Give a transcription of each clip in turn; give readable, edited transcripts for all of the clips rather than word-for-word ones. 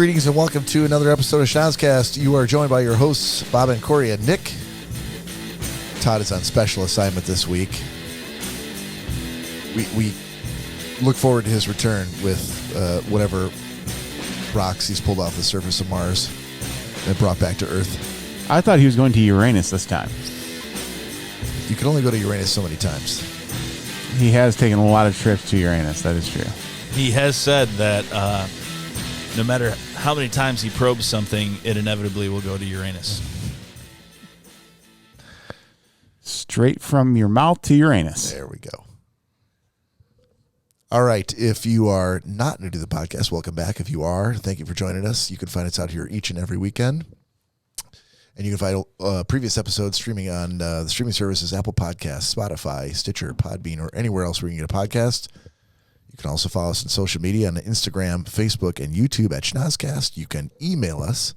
Greetings and welcome to another episode of Schnozzcast. You are joined by your hosts, Bob and Cory and Nick. Todd is on special assignment this week. We look forward to his return with whatever rocks he's pulled off the surface of Mars and brought back to Earth. I thought he was going to Uranus this time. You can only go to Uranus so many times. He has taken a lot of trips to Uranus. That is true. He has said that no matter how many times he probes something, it inevitably will go to Uranus. Straight from your mouth to Uranus. There we go. All right. If you are not new to the podcast, welcome back. If you are, thank you for joining us. You can find us out here each and every weekend. And you can find previous episodes streaming on the streaming services, Apple Podcasts, Spotify, Stitcher, Podbean, or anywhere else where you can get a podcast. You can also follow us on social media on Instagram, Facebook, and YouTube at Schnozzcast. You can email us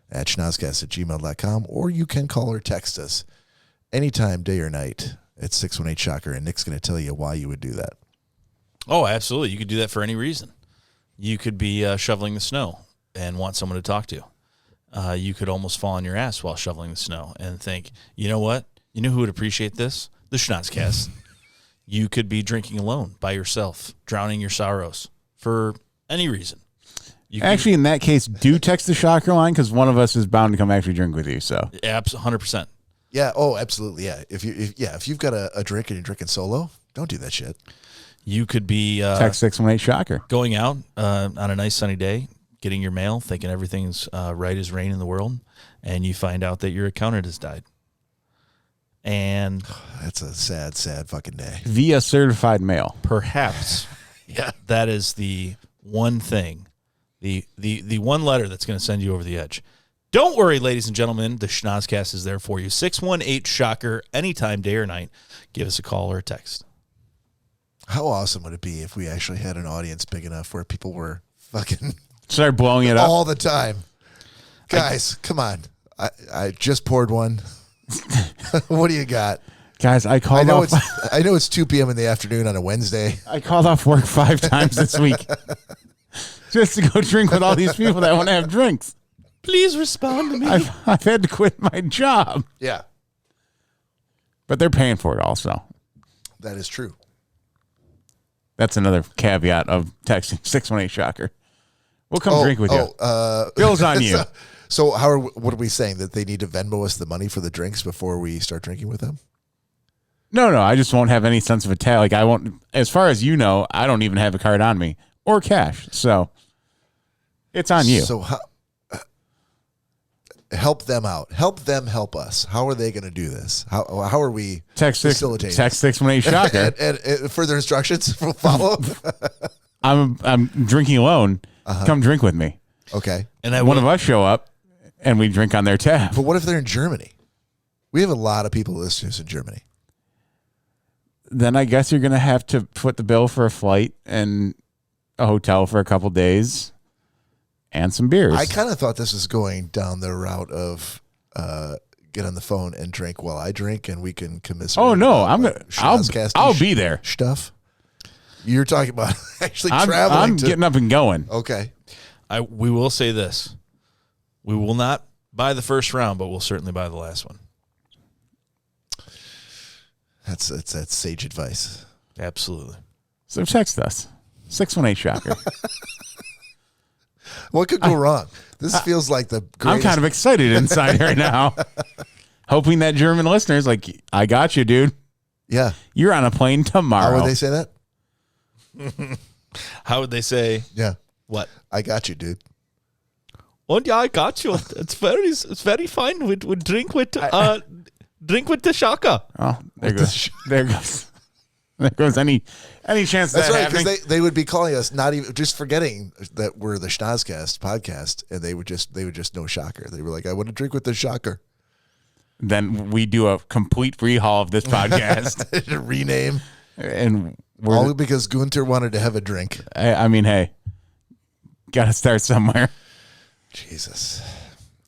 at schnozzcast@gmail.com, or you can call or text us anytime, day or night, at 618-SHOCKER, and Nick's going to tell you why you would do that. Oh, absolutely. You could do that for any reason. You could be shoveling the snow and want someone to talk to. You could almost fall on your ass while shoveling the snow and think, you know what? You know who would appreciate this? The Schnozzcast. You could be drinking alone by yourself, drowning your sorrows for any reason. Actually, in that case, do text the Shocker line because one of us is bound to come actually drink with you. So, 100%. Yeah. Oh, absolutely. Yeah. If you've got a drink and you're drinking solo, don't do that shit. You could be text 618-SHOCKER. Going out on a nice sunny day, getting your mail, thinking everything's right as rain in the world, and you find out that your accountant has died. And that's a sad, sad fucking day. Via certified mail. Perhaps that is the one thing, the one letter that's going to send you over the edge. Don't worry, ladies and gentlemen, the Schnozzcast is there for you. 618-SHOCKER, anytime, day or night. Give us a call or a text. How awesome would it be if we actually had an audience big enough where people were fucking start blowing it up all the time? Guys, come on. I just poured one. What do you got? Guys, I know it's 2 p.m. in the afternoon on a Wednesday. I called off work 5 times this week just to go drink with all these people that want to have drinks. Please respond to me. I've had to quit my job. Yeah. But they're paying for it also. That is true. That's another caveat of texting 618-SHOCKER. We'll come drink with you. Bill's on you. So what are we saying? That they need to Venmo us the money for the drinks before we start drinking with them? No, I just won't have any sense of attack. Like I won't, as far as you know, I don't even have a card on me or cash. So it's on you. So help them out. Help them help us. How are they going to do this? How are we facilitating? Text 618-SHOCKER. and further instructions will follow. I'm drinking alone. Come drink with me. Okay. And one of us show up and we drink on their tab. But what if they're in Germany? We have a lot of people listening to us in Germany. Then I guess you're going to have to foot the bill for a flight and a hotel for a couple days and some beers. I kind of thought this was going down the route of get on the phone and drink while I drink, and we can commiserate. Oh no, I'll be there. Stuff. You're talking about actually traveling. I'm getting up and going. Okay. We will say this. We will not buy the first round, but we'll certainly buy the last one. That's sage advice. Absolutely. So text us. 618-SHOCKER. What could go wrong? This feels like the greatest. I'm kind of excited inside right now. Hoping that German listeners like, I got you, dude. Yeah. You're on a plane tomorrow. How would they say that? How would they say? Yeah. What? I got you, dude. Und I got you. It's very fine. We drink with the Shocker. Oh, there goes any chance That's that right, happening. because they would be calling us not even just forgetting that we're the Schnozzcast podcast, and they would just know Shocker. They were like, I want to drink with the Shocker. Then we do a complete rehaul of this podcast. Rename. And all because Gunther wanted to have a drink. I mean, hey, got to start somewhere. Jesus.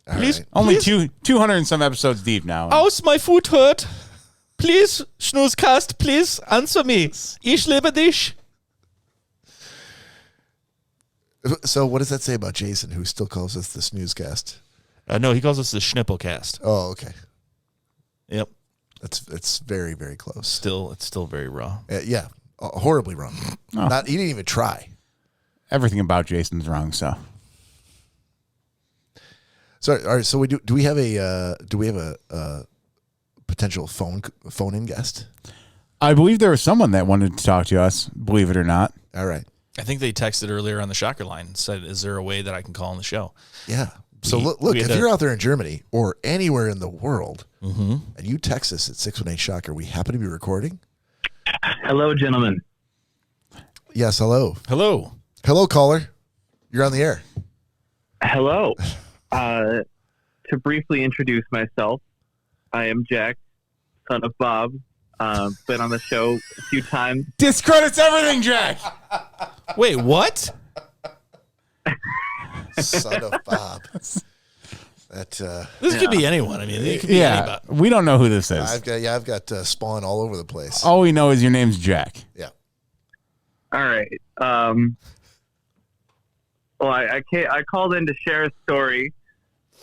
Please, right. Only 200 and some episodes deep now. Aus, my foot hurt. Please, Schnozzcast, please answer me. Ich liebe dich. So what does that say about Jason, who still calls us the Schnozzcast? No, he calls us the Schnipplecast. Oh, okay. Yep. It's very, very close. It's still very raw. Yeah, horribly wrong. Oh. He didn't even try. Everything about Jason's wrong. So So, all right. So do we have a potential phone in guest? I believe there was someone that wanted to talk to us. Believe it or not. All right. I think they texted earlier on the Shocker line and said, "Is there a way that I can call on the show?" Yeah. So look, if you're out there in Germany or anywhere in the world, and you text us at 618 Shocker, we happen to be recording. Hello, gentlemen. Yes. Hello. Hello, caller. You're on the air. Hello. To briefly introduce myself, I am Jack, son of Bob. Been on the show a few times. Discredits everything, Jack. Wait, what? Son of Bob. That This could be anyone. I mean, it could be anybody. We don't know who this is. I've got Spawn all over the place. All we know is your name's Jack. Yeah. All right. Well, I called in to share a story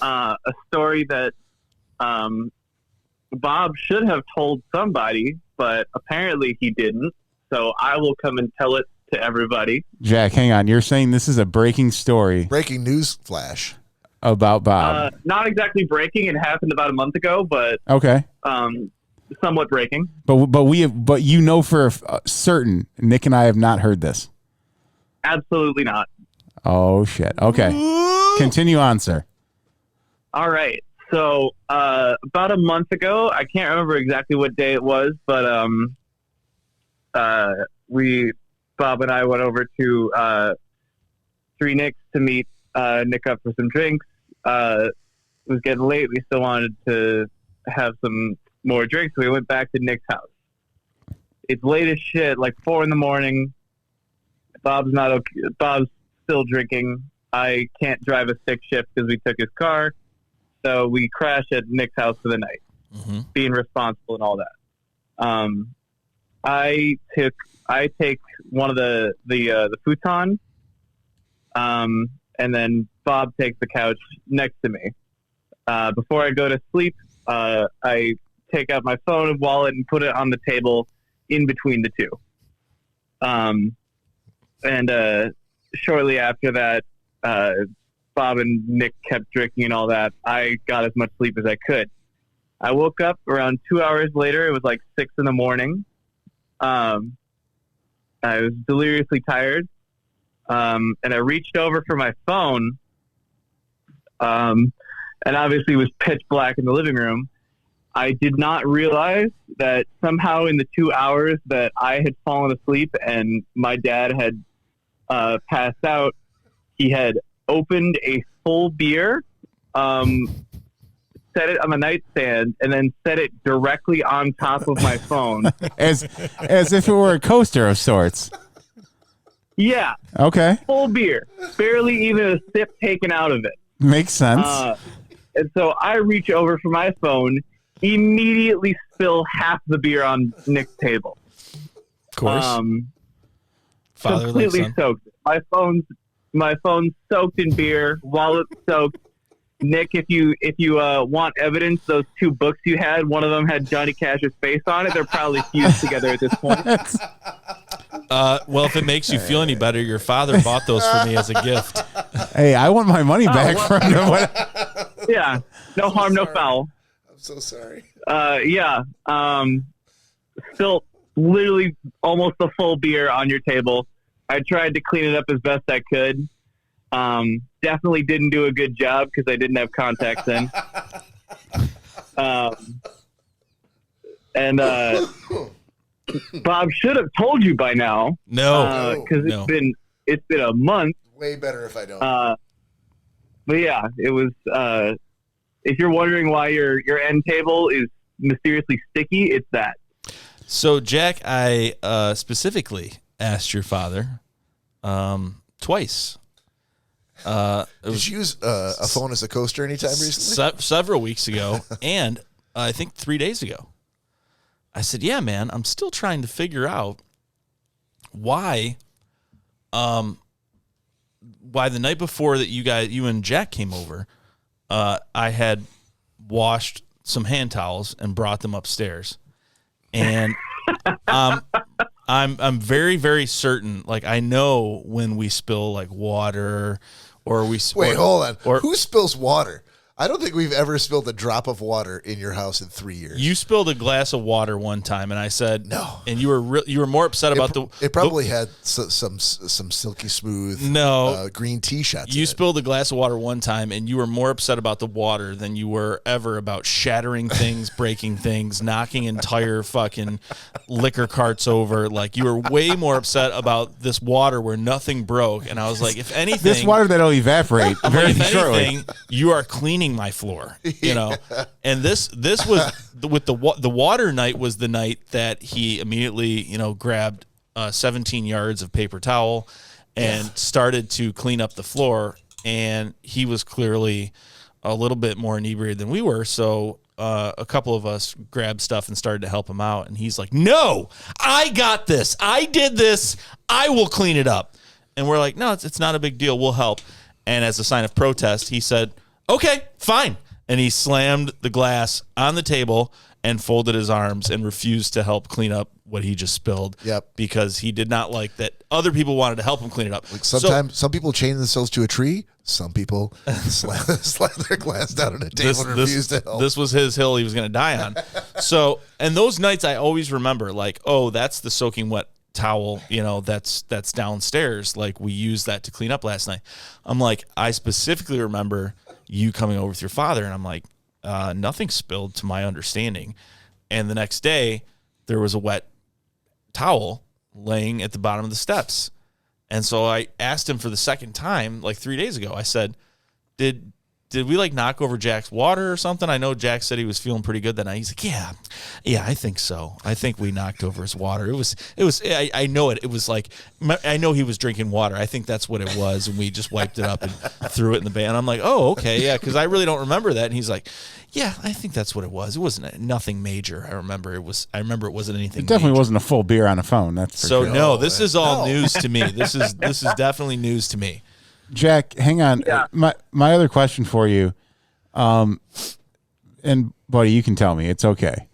that Bob should have told somebody, but apparently he didn't. So I will come and tell it to everybody. Jack, hang on. You're saying this is a breaking story Breaking news flash. about Bob. Not exactly breaking. It happened about a month ago, but Okay. somewhat breaking. But you know for certain, Nick and I have not heard this. Absolutely not. Oh shit. Okay. Continue on, sir. All right. So about a month ago, I can't remember exactly what day it was, but Bob and I went over to Three Nicks to meet Nick up for some drinks. It was getting late. We still wanted to have some more drinks. So we went back to Nick's house. It's late as shit, like 4 a.m. Bob's not okay. Bob's still drinking. I can't drive a stick shift because we took his car. So we crashed at Nick's house for the night, being responsible and all that. I take one of the futon, and then Bob takes the couch next to me. Before I go to sleep, I take out my phone and wallet and put it on the table in between the two. And shortly after that, Bob and Nick kept drinking and all that. I got as much sleep as I could. I woke up around 2 hours later. It was like 6 a.m. I was deliriously tired. And I reached over for my phone. And obviously it was pitch black in the living room. I did not realize that somehow in the 2 hours that I had fallen asleep and my dad had passed out, he had opened a full beer, set it on the nightstand, and then set it directly on top of my phone. As if it were a coaster of sorts. Yeah. Okay. Full beer. Barely even a sip taken out of it. Makes sense. And so I reach over for my phone, immediately spill half the beer on Nick's table. Of course. Completely soaked. My phone's soaked in beer, wallet soaked. Nick, if you want evidence, those 2 books you had, one of them had Johnny Cash's face on it. They're probably fused together at this point. Well, if it makes you feel any better, your father bought those for me as a gift. Hey, I want my money back from you. Yeah, no harm, no foul. I'm so sorry. Yeah. Spilled literally almost the full beer on your table. I tried to clean it up as best I could. Definitely didn't do a good job because I didn't have contacts in. And Bob should have told you by now. No, because it's been a month. Way better if I don't. But yeah, it was. If you're wondering why your end table is mysteriously sticky, it's that. So Jack, I specifically asked your father twice. Did you use a phone as a coaster anytime recently? Several weeks ago, and I think 3 days ago. I said, "Yeah, man, I'm still trying to figure out why by the night before that you and Jack came over, I had washed some hand towels and brought them upstairs, and I'm very, very certain. Like, I know when we spill like water, or we Wait, hold on. Or who spills water? I don't think we've ever spilled a drop of water in your house in 3 years. you spilled a glass of water one time, and I said No. and you were more upset about It probably had some silky smooth green tea shots. You spilled a glass of water one time, and you were more upset about the water than you were ever about shattering things, breaking things, knocking entire fucking liquor carts over. Like, you were way more upset about this water where nothing broke. And I was like, if anything, This water that'll evaporate very if shortly. anything, you are cleaning my floor, you know. And this was with the water night was the night that he immediately, you know, grabbed 17 yards of paper towel and started to clean up the floor. And he was clearly a little bit more inebriated than we were, so a couple of us grabbed stuff and started to help him out. And he's like, "No, I got this. I did this. I will clean it up." And we're like, "No, it's not a big deal. We'll help." And as a sign of protest, he said, "Okay, fine." And he slammed the glass on the table and folded his arms and refused to help clean up what he just spilled. Yep. Because he did not like that other people wanted to help him clean it up. Like, sometimes some people chain themselves to a tree. Some people slap their glass down on a table and refuse to help. This was his hill he was going to die on. So, and those nights I always remember, like, oh, that's the soaking wet towel, you know, that's downstairs. Like, we used that to clean up last night. I'm like, I specifically remember you coming over with your father, and I'm like, nothing spilled to my understanding. And the next day, there was a wet towel laying at the bottom of the steps. And so I asked him for the second time, like 3 days ago. I said, did we like knock over Jack's water or something? I know Jack said he was feeling pretty good that night. He's like, yeah, I think so. I think we knocked over his water. It was, I know it. It was like, I know he was drinking water. I think that's what it was. And we just wiped it up and threw it in the bin. I'm like, oh, okay. Yeah. Cause I really don't remember that. And he's like, yeah, I think that's what it was. It wasn't nothing major. I remember it wasn't anything. It definitely major. wasn't a full beer on a phone. That's for So sure. no, this is all news to me. This is definitely news to me. Jack, hang on. Yeah. My other question for you, and buddy, you can tell me, it's okay.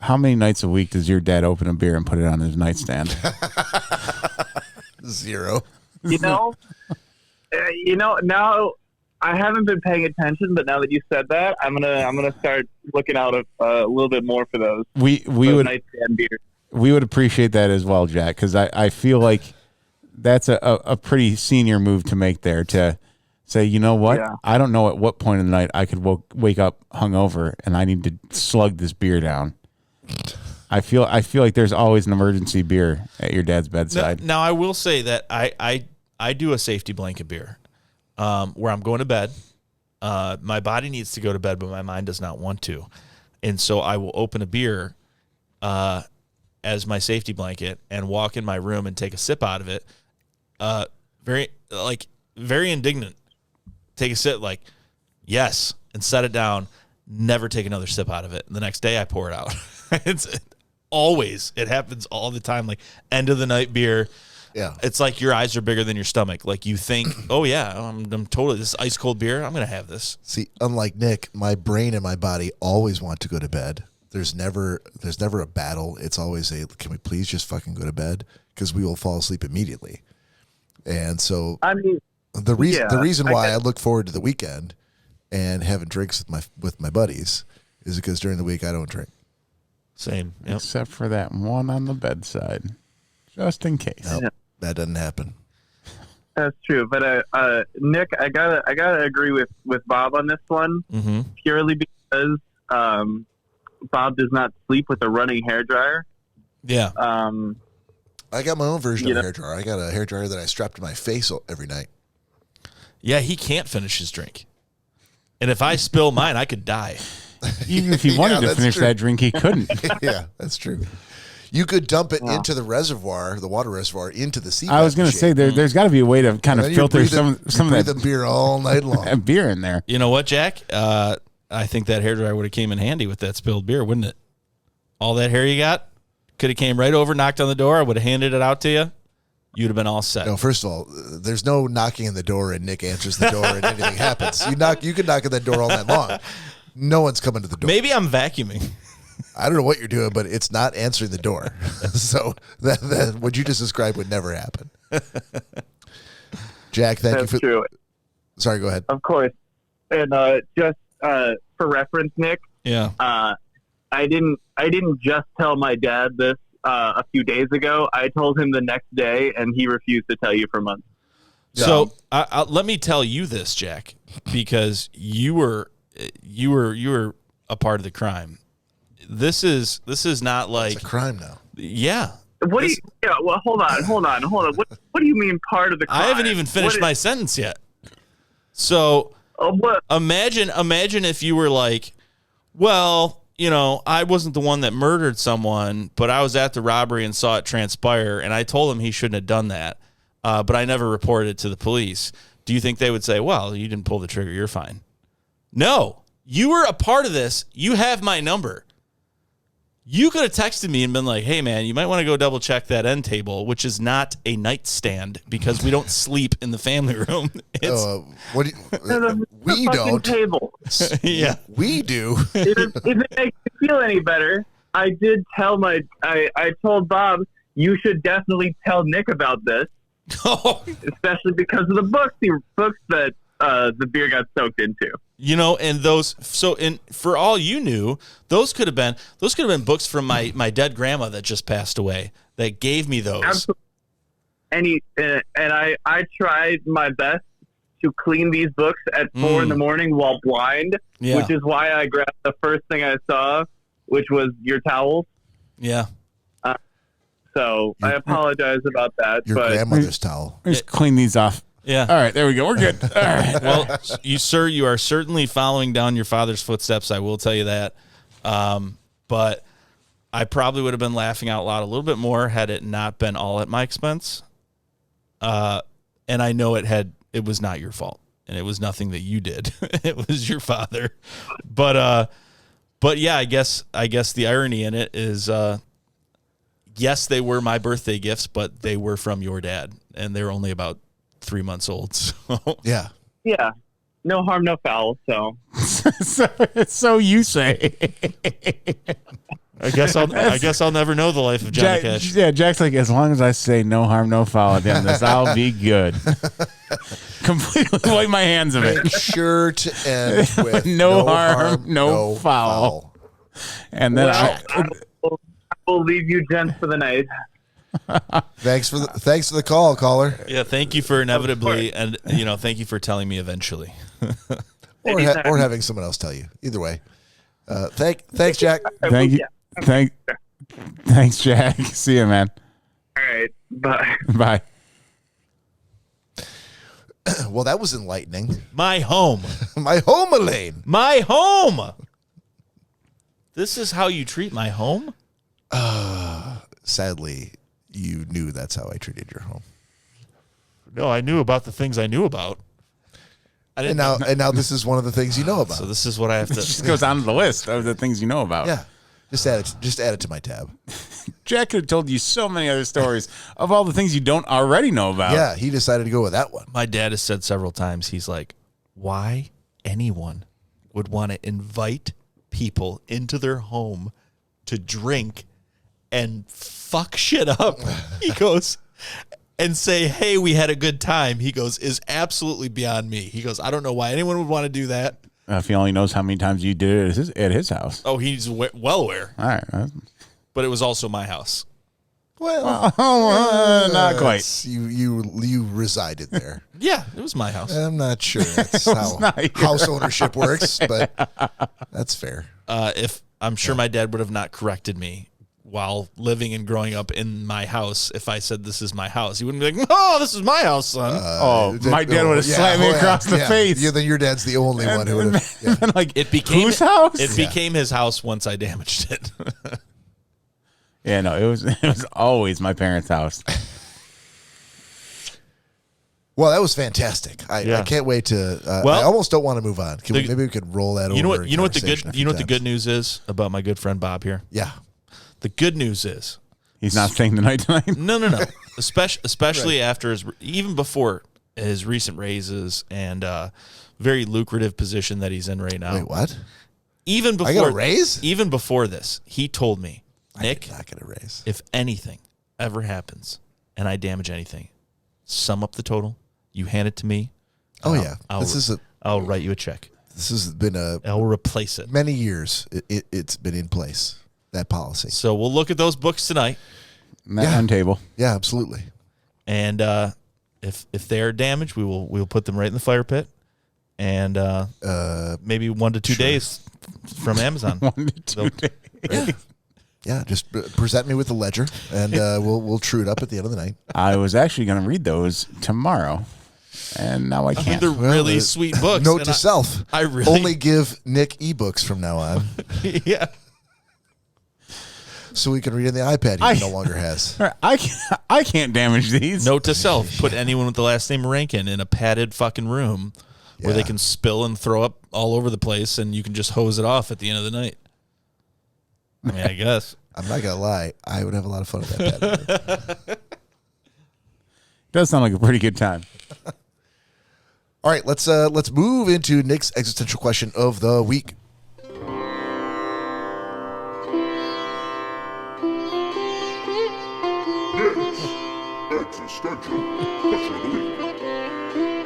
How many nights a week does your dad open a beer and put it on his nightstand? 0. You know, now I haven't been paying attention, but now that you said that, I'm gonna start looking out a little bit more for those. We would nightstand beers. We would appreciate that as well, Jack, because I feel like that's a pretty senior move to make there, to say, you know what? Yeah. I don't know at what point in the night I could wake up hungover and I need to slug this beer down. I feel like there's always an emergency beer at your dad's bedside. Now I will say that I do a safety blanket beer, where I'm going to bed. My body needs to go to bed, but my mind does not want to, and so I will open a beer as my safety blanket and walk in my room and take a sip out of it. Very indignant. Take a sip, like, yes, and set it down. Never take another sip out of it. The next day I pour it out. It happens all the time. Like, end of the night beer. Yeah. It's like your eyes are bigger than your stomach. Like, you think, oh yeah, I'm totally, this ice cold beer, I'm going to have this. See, unlike Nick, my brain and my body always want to go to bed. There's never a battle. It's always can we please just fucking go to bed? Because we will fall asleep immediately. And so, I mean, the reason why I look forward to the weekend and having drinks with my buddies is because during the week I don't drink. Same. Yep. Except for that one on the bedside, just in case. Nope, that doesn't happen. that's true. But Nick, I gotta agree with Bob on this one, purely because Bob does not sleep with a running hairdryer. Yeah. I got my own version of a hairdryer. I got a hairdryer that I strap to my face every night. Yeah, he can't finish his drink. And if I spill mine, I could die. Even if he wanted to finish that drink, he couldn't. Yeah, that's true. You could dump it into the reservoir, the water reservoir, into the sea. I was going to say there's got to be a way to kind of filter some of that beer all night long. that beer in there. You know what, Jack? I think that hairdryer would have came in handy with that spilled beer, wouldn't it? All that hair you got could have came right over, knocked on the door. I would have handed it out to you. you'd have been all set. No, first of all, there's no knocking on the door and Nick answers the door and anything happens. You can knock on that door all night long. No one's coming to the door. Maybe I'm vacuuming. I don't know what you're doing, but it's not answering the door. So that what you just described would never happen. Jack, thank you for. True. Sorry, go ahead. Of course. And just for reference, Nick, Yeah. I didn't just tell my dad this a few days ago. I told him the next day, and he refused to tell you for months. So let me tell you this, Jack, because you were a part of the crime. This is not like It's a crime now. Yeah. What do you? Yeah, well, hold on. What do you mean part of the crime? I haven't even finished my sentence yet. So what? imagine if you were like, well, I wasn't the one that murdered someone, but I was at the robbery and saw it transpire, and I told him he shouldn't have done that, but I never reported it to the police. Do you think they would say, well, you didn't pull the trigger, you're fine? No. You were a part of this. You have my number. You could have texted me and been like, hey, man, you might want to go double check that end table, which is not a nightstand because we don't sleep in the family room. What do we don't. Table. Yeah. We do. If it makes you feel any better, I did tell I told Bob, you should definitely tell Nick about this, especially because of the books that the beer got soaked into. And those. So, for all you knew, those could have been books from my dead grandma that just passed away that gave me those. Absolutely. And I tried my best to clean these books at 4 a.m. while blind, which is why I grabbed the first thing I saw, which was your towels. Yeah. So I apologize about that. Your grandmother's towel. Just clean these off. Yeah. All right, there we go. We're good. All right. Well, you are certainly following down your father's footsteps. I will tell you that. But I probably would have been laughing out loud a little bit more had it not been all at my expense. And I know it was not your fault, and it was nothing that you did. It was your father. But yeah, I guess the irony in it is, yes, they were my birthday gifts, but they were from your dad, and they were only about 3 months old. So. Yeah. Yeah. No harm, no foul. So so you say. I guess I'll never know the life of Johnny Cash. Yeah, Jack's like, as long as I say no harm, no foul at the end of this, I'll be good. Completely wipe my hands of it. Make sure to end with no harm, no foul. And then I will leave you gents for the night. Thanks for the call, caller. Yeah, thank you for inevitably, and thank you for telling me eventually. or having someone else tell you. Either way. Thanks, Jack. Thank you. Thanks, Jack. See you, man. All right. Bye. Bye. Well, that was enlightening. My home. My home, Elaine. My home. This is how you treat my home? Sadly, you knew that's how I treated your home. No, I knew about the things I knew about. And now this is one of the things you know about. So this is what I have to. It just goes on the list of the things you know about. Yeah. Just add it to my tab. Jack could have told you so many other stories of all the things you don't already know about. Yeah, he decided to go with that one. My dad has said several times, he's like, why anyone would want to invite people into their home to drink and fuck shit up. He goes, and say, hey, we had a good time. He goes, is absolutely beyond me. He goes, I don't know why anyone would want to do that. If he only knows how many times you did it at his house. Oh, he's well aware. All right. But it was also my house. Well, not quite. You resided there. Yeah, it was my house. I'm not sure that's how house ownership works, but that's fair. If I'm sure my dad would have not corrected me while living and growing up in my house. If I said this is my house, he wouldn't be like, "Oh, this is my house, son." My dad would have slapped me across the face. Yeah, then your dad's the only one who would have. Yeah. Like, it became whose house? It became his house once I damaged it. Yeah, no, it was always my parents' house. Well, that was fantastic. I can't wait to. I almost don't want to move on. Maybe we could roll that over. You know what the good news is about my good friend Bob here? Yeah. The good news is He's not staying the night tonight. No. Especially after even before his recent raises and very lucrative position that he's in right now. Wait, what? Even before I got a raise? Even before this, he told me, Nick, I not get a raise. if anything ever happens and I damage anything, sum up the total. You hand it to me. I'll write you a check. This has been I'll replace it. Many years. It's been in place, that policy. So we'll look at those books tonight. That end table. Yeah, absolutely. And if they are damaged, we'll put them right in the fire pit. And maybe 1 to 2 days from Amazon. 1 to 2 days. Yeah, just present me with the ledger, and we'll true it up at the end of the night. I was actually going to read those tomorrow, and now I can't. They're really sweet books. Note to self: I really only give Nick ebooks from now on, yeah. so we can read in the iPad he no longer has. I can't damage these. Note to self: put anyone with the last name Rankin in a padded fucking room where they can spill and throw up all over the place, and you can just hose it off at the end of the night. I mean, I guess. I'm not gonna lie, I would have a lot of fun with that pad. Does sound like a pretty good time. All right, let's move into Nick's existential question of the week. Existential question of the week.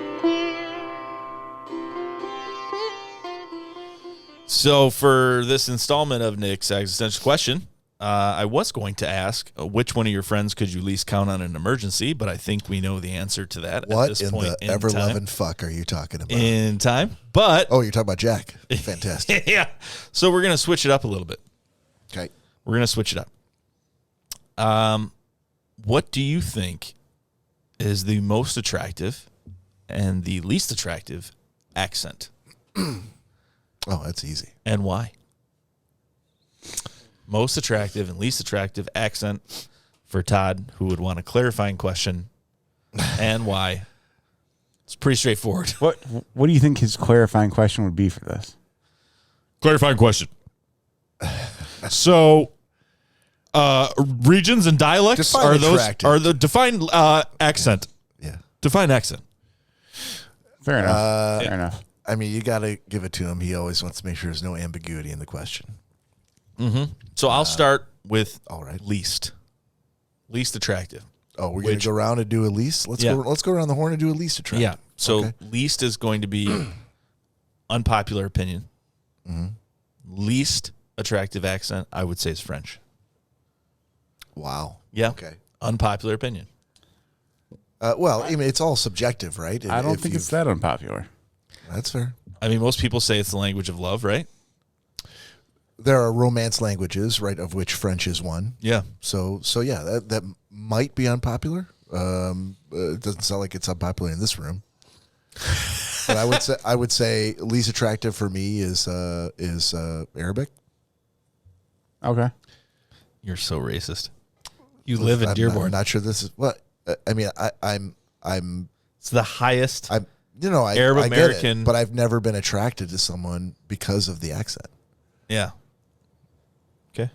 So for this installment of Nick's existential question, I was going to ask which one of your friends could you least count on an emergency, but I think we know the answer to that. What at this in point the ever-loving fuck are you talking about? in time. But Oh, you're talking about Jack. Fantastic. yeah, so we're gonna switch it up a little bit. Okay. We're gonna switch it up. What do you think is the most attractive and the least attractive accent, Oh, that's easy. and why? Most attractive and least attractive accent for Todd, who would want a clarifying question, and why? It's pretty straightforward. What do you think his clarifying question would be for this? Clarifying question. So, regions and dialects Define are those attractive. are the define accent. Yeah. Define accent. Fair enough. Fair enough. I mean, you got to give it to him. He always wants to make sure there's no ambiguity in the question. So I'll start with all right. least attractive. Oh, we're going to go around and do a least? Let's go around the horn and do a least attractive. Yeah. So Okay. least is going to be unpopular opinion. Least attractive accent, I would say, is French. Wow. Yeah. Okay. Unpopular opinion. Well, I mean, it's all subjective, right? I don't If think it's you've- that unpopular. That's fair. I mean, most people say it's the language of love, right? There are Romance languages, right, of which French is one. Yeah. So yeah, that might be unpopular. It doesn't sound like it's unpopular in this room. But I would say least attractive for me is Arabic. Okay. You're so racist. You live in I'm Dearborn. not sure this is what I mean. I'm It's the highest. Arab Arab I get American- it, but I've never been attracted to someone because of the accent. Yeah. Okay.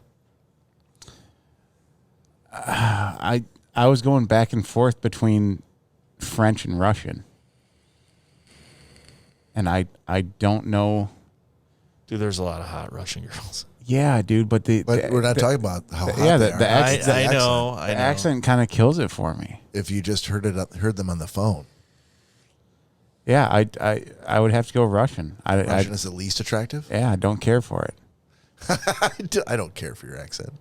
I was going back and forth between French and Russian. And I don't know. Dude, there's a lot of hot Russian girls. Yeah, dude, but We're not talking about how hot yeah, they the are. accent- I know. the accent kind of kills it for me. If you just heard them on the phone, Yeah, I would have to go Russian. Russian is the least attractive. Yeah, I don't care for it. I don't care for your accent,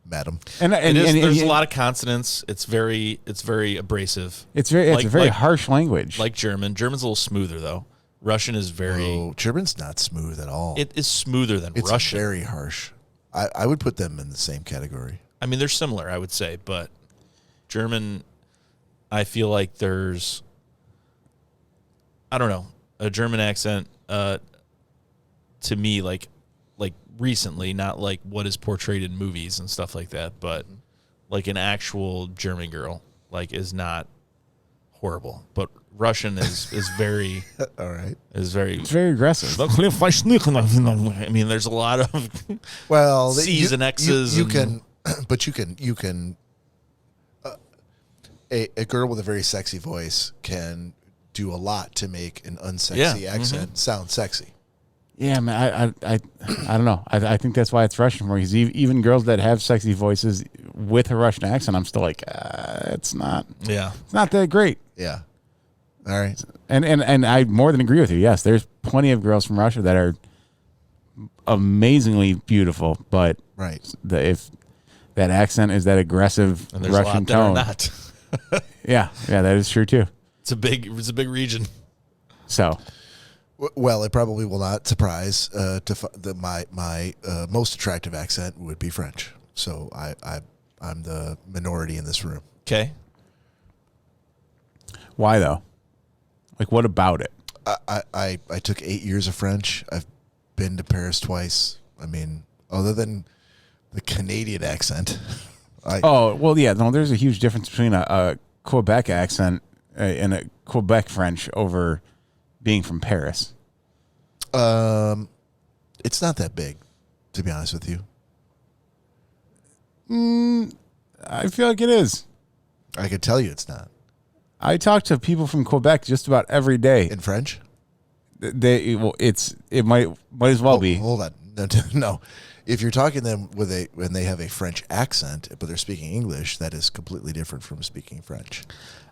madam. And There's a lot of consonants. It's very abrasive. It's a like- very like- harsh language. Like German. German's a little smoother though. Russian is very. Oh, German's not smooth at all. It is smoother than It's Russian. very harsh. I would put them in the same category. I mean, they're similar, I would say, but German, I feel like there's, I don't know, a German accent to me, like recently, not like what is portrayed in movies and stuff like that, but like an actual German girl, like is not horrible, but Russian is very, All right. is very. it's very aggressive. I mean, there's a lot of Well, C's and X's. You and- can but you can a girl with a very sexy voice can do a lot to make an unsexy accent sound sexy. Yeah, man, I don't know. I think that's why it's Russian for me. Because even girls that have sexy voices with a Russian accent, I'm still like, it's not that great. Yeah. All right. And I more than agree with you. Yes, there's plenty of girls from Russia that are amazingly beautiful, but Right. if that accent is that aggressive And there's Russian a lot tone, that are not. yeah, that is true too. It's a big region. So, Well, it probably will not surprise my most attractive accent would be French. So I'm the minority in this room. Okay. why though? Like, what about it? I took 8 years of French. I've been to Paris twice. I mean, other than the Canadian accent. There's a huge difference between a Quebec accent and a Quebec French over being from Paris. It's not that big, to be honest with you. I feel like it is. I could tell you it's not. I talk to people from Quebec just about every day. In French? It might as well be. Hold on. No. If you're talking to them when they have a French accent, but they're speaking English, that is completely different from speaking French.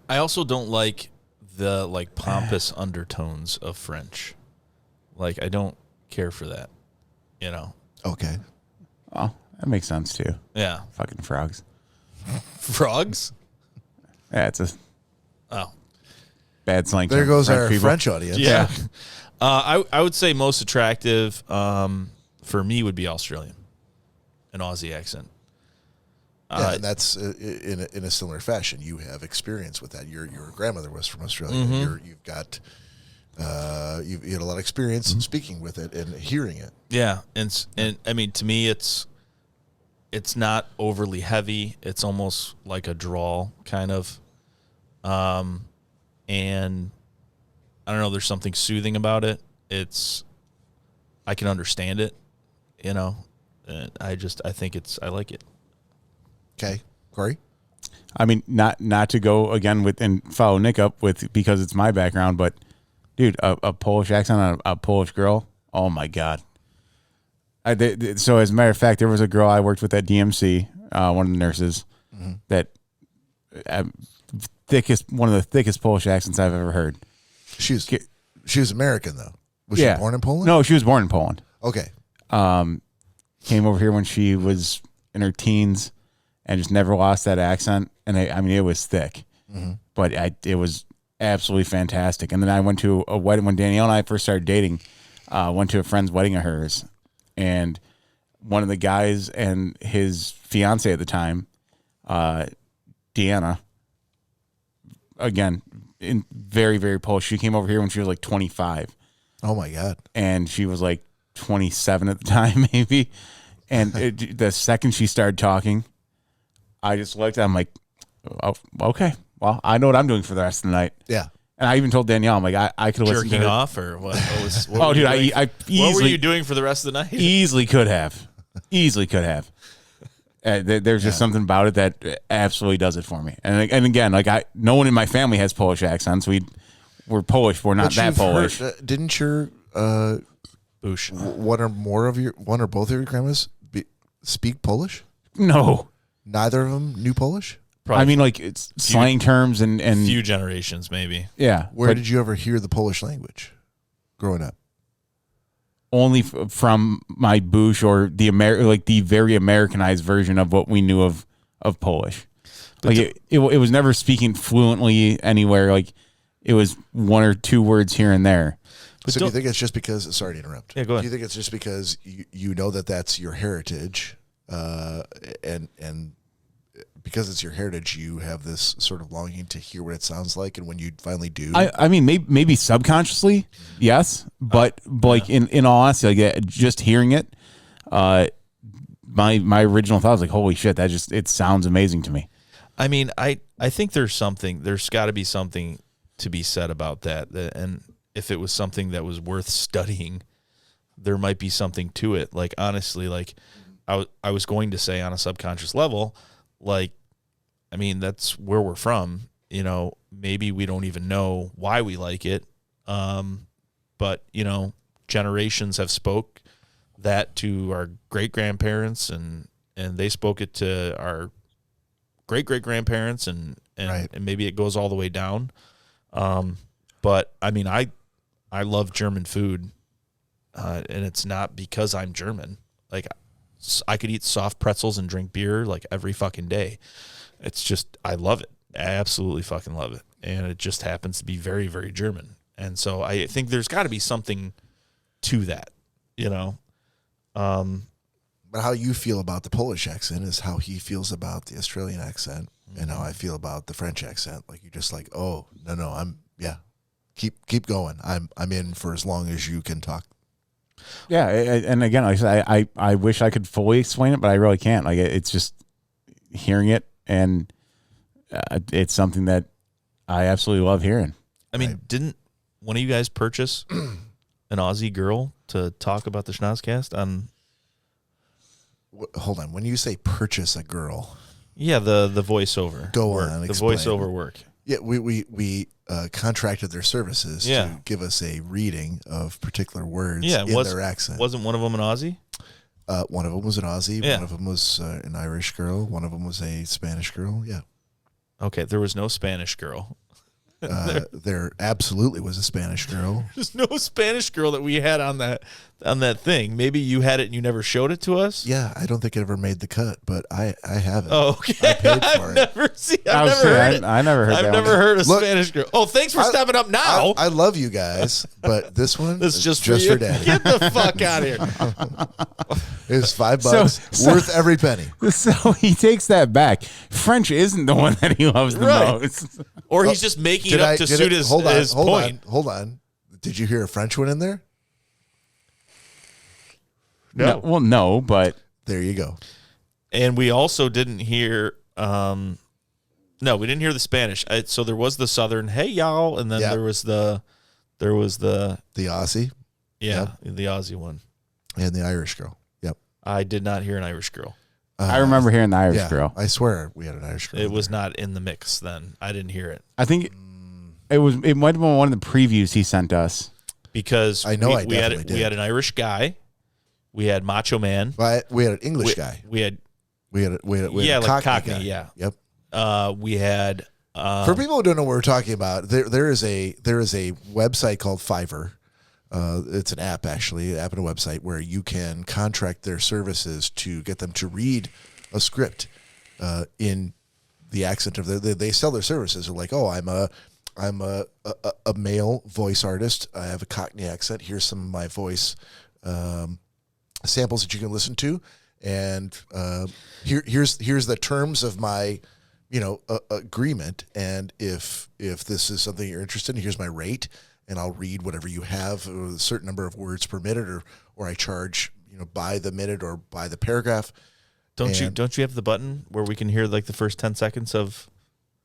I also don't like the pompous undertones of French. Like, I don't care for that, you know. Okay. Oh, that makes sense too. Yeah. Fucking frogs. Frogs? Yeah, it's a Oh. bad slang. There term goes for our people. French audience. Yeah. I would say most attractive for me would be Australian, an Aussie accent. Yeah, and that's in a similar fashion. You have experience with that. Your grandmother was from Australia. Mm-hmm. You've got you had a lot of experience speaking with it and hearing it. Yeah, and I mean, to me, it's not overly heavy. It's almost like a drawl kind of, and I don't know. There's something soothing about it. I can understand it, you know. And I think I like it. Okay, Cory. I mean, not to go again with and follow Nick up with because it's my background, but dude, a Polish accent on a Polish girl. Oh my God. So as a matter of fact, there was a girl I worked with at DMC, one of the nurses, that one of the thickest Polish accents I've ever heard. She was American though. Was she born in Poland? No, she was born in Poland. Okay. Came over here when she was in her teens and just never lost that accent. And I mean, it was thick, but it was absolutely fantastic. And then I went to a wedding when Danielle and I first started dating, went to a friend's wedding of hers, and one of the guys and his fiance at the time, Deanna, again, in very, very Polish. She came over here when she was like 25. Oh my God. And she was like 27 at the time, maybe. And the second she started talking, I just looked at her, I'm like, oh, okay, well, I know what I'm doing for the rest of the night. Yeah. And I even told Danielle, I'm like, I could have listened to Jerking her. off or what? Oh, dude, I easily. What were you doing for the rest of the night? Easily could have. There's just something about it that absolutely does it for me. And again, no one in my family has Polish accents. We're Polish. We're not that Polish. Didn't your Boosh. one or both of your grandmas speak Polish? No. Neither of them knew Polish? Probably I mean, like, it's slang terms and few generations maybe. yeah. Where did you ever hear the Polish language growing up? Only from my boosh or the very Americanized version of what we knew of Polish. Like it was never speaking fluently anywhere. Like it was one or two words here and there. So do you think it's just because? Sorry to interrupt. Yeah, go ahead. Do you think it's just because you know that that's your heritage, and because it's your heritage, you have this sort of longing to hear what it sounds like, and when you finally do, I mean, maybe subconsciously, yes, but like in all honesty, like just hearing it, my original thought was like, holy shit, it sounds amazing to me. I mean, I think there's got to be something to be said about that. And if it was something that was worth studying, there might be something to it. Like, honestly, like I was going to say on a subconscious level, like, I mean, that's where we're from. You know, maybe we don't even know why we like it. But, you know, generations have spoke that to our great-grandparents, and they spoke it to our great-great-grandparents, and maybe it goes all the way down. But, I mean, I love German food, and it's not because I'm German. Like, I could eat soft pretzels and drink beer, like, every fucking day. It's just, I love it. I absolutely fucking love it. And it just happens to be very, very German. And so I think there's got to be something to that, you know? But how you feel about the Polish accent is how he feels about the Australian accent, and how I feel about the French accent. Like, you're just like, oh, no, keep going. I'm in for as long as you can talk. Yeah, and again, like I said, I wish I could fully explain it, but I really can't. Like, it's just hearing it, and it's something that I absolutely love hearing. I mean, didn't one of you guys purchase an Aussie girl to talk about the Schnozzcast on? Hold on. When you say purchase a girl, yeah, the voiceover. Go work, on, the explain. voiceover work. Yeah, we contracted their services Yeah. to give us a reading of particular words Yeah, in their accent. Wasn't one of them an Aussie? One of them was an Aussie. Yeah. One of them was an Irish girl. One of them was a Spanish girl. Yeah. Okay, there was no Spanish girl. There absolutely was a Spanish girl. There's no Spanish girl that we had on that thing. Maybe you had it and you never showed it to us. Yeah, I don't think it ever made the cut, but I have it. Oh, okay. I paid for I've it. never heard it. I never heard that. I've never heard a Look, Spanish girl. Oh, thanks for stepping up now. I love you guys, but this one This is is just for Daddy. Get the fuck out of here. It's $5 So- worth every penny. So he takes that back. French isn't the one that he loves the Right. most. Or he's just making it up to suit his point. Hold on. Did you hear a French one in there? No. Well, no, but There you go. And we also didn't hear no, we didn't hear the Spanish. So there was the Southern, hey y'all, and then Yeah. there was the The Aussie the Aussie one. and the Irish girl. Yep. I did not hear an Irish girl. I remember hearing the Irish Yeah, girl. I swear we had an Irish girl. It was not in the mix then. I didn't hear it I think it might have been one of the previews he sent us. because I know I we had definitely we did. had an Irish guy, we had Macho Man, But we had an English guy. we had We had a yeah, like Cockney Cockney, guy. yeah. Yep. We had For people who don't know what we're talking about, there is a website called Fiverr. It's an app, actually, an app and a website where you can contract their services to get them to read a script in the accent of they sell their services. They're like, oh, I'm a male voice artist. I have a Cockney accent. Here's some of my voice samples that you can listen to, and here's the terms of my agreement. And if this is something you're interested in, here's my rate, and I'll read whatever you have, a certain number of words per minute, or I charge by the minute or by the paragraph. don't you have the button where we can hear like the first 10 seconds of?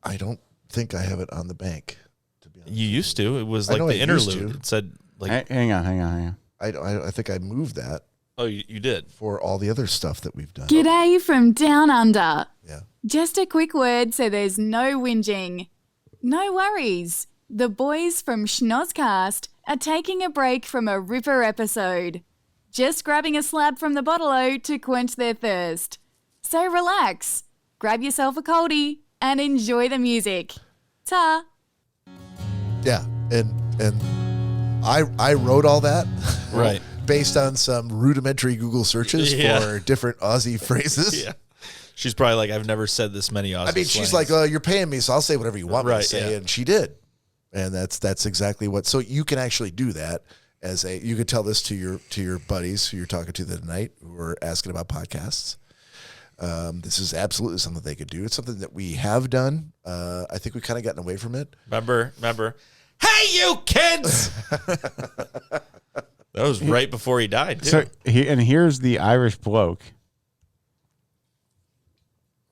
I don't think I have it on the bank. To be honest, You used to. It was I like know the I used interlude. to. It said like, Hang on. I think I moved that oh, you did. for all the other stuff that we've done. G'day from Down Under. Yeah. Just a quick word so there's no whinging. No worries. The boys from Schnozzcast are taking a break from a ripper episode. Just grabbing a slab from the bottle-o to quench their thirst. So relax, grab yourself a coldie, and enjoy the music. Ta! Yeah, and I wrote all that Right. based on some rudimentary Google searches Yeah. for different Aussie phrases. Yeah. She's probably like, I've never said this many Aussie I mean, she's slangs. like, "Oh, you're paying me, so I'll say whatever you want me to Right, say," yeah. and she did, and that's exactly what. So you can actually do that you could tell this to your buddies who you're talking to that night who are asking about podcasts. This is absolutely something they could do. It's something that we have done. I think we've kind of gotten away from it. Remember? Hey, you kids! That was right before he died, too. So here's the Irish bloke.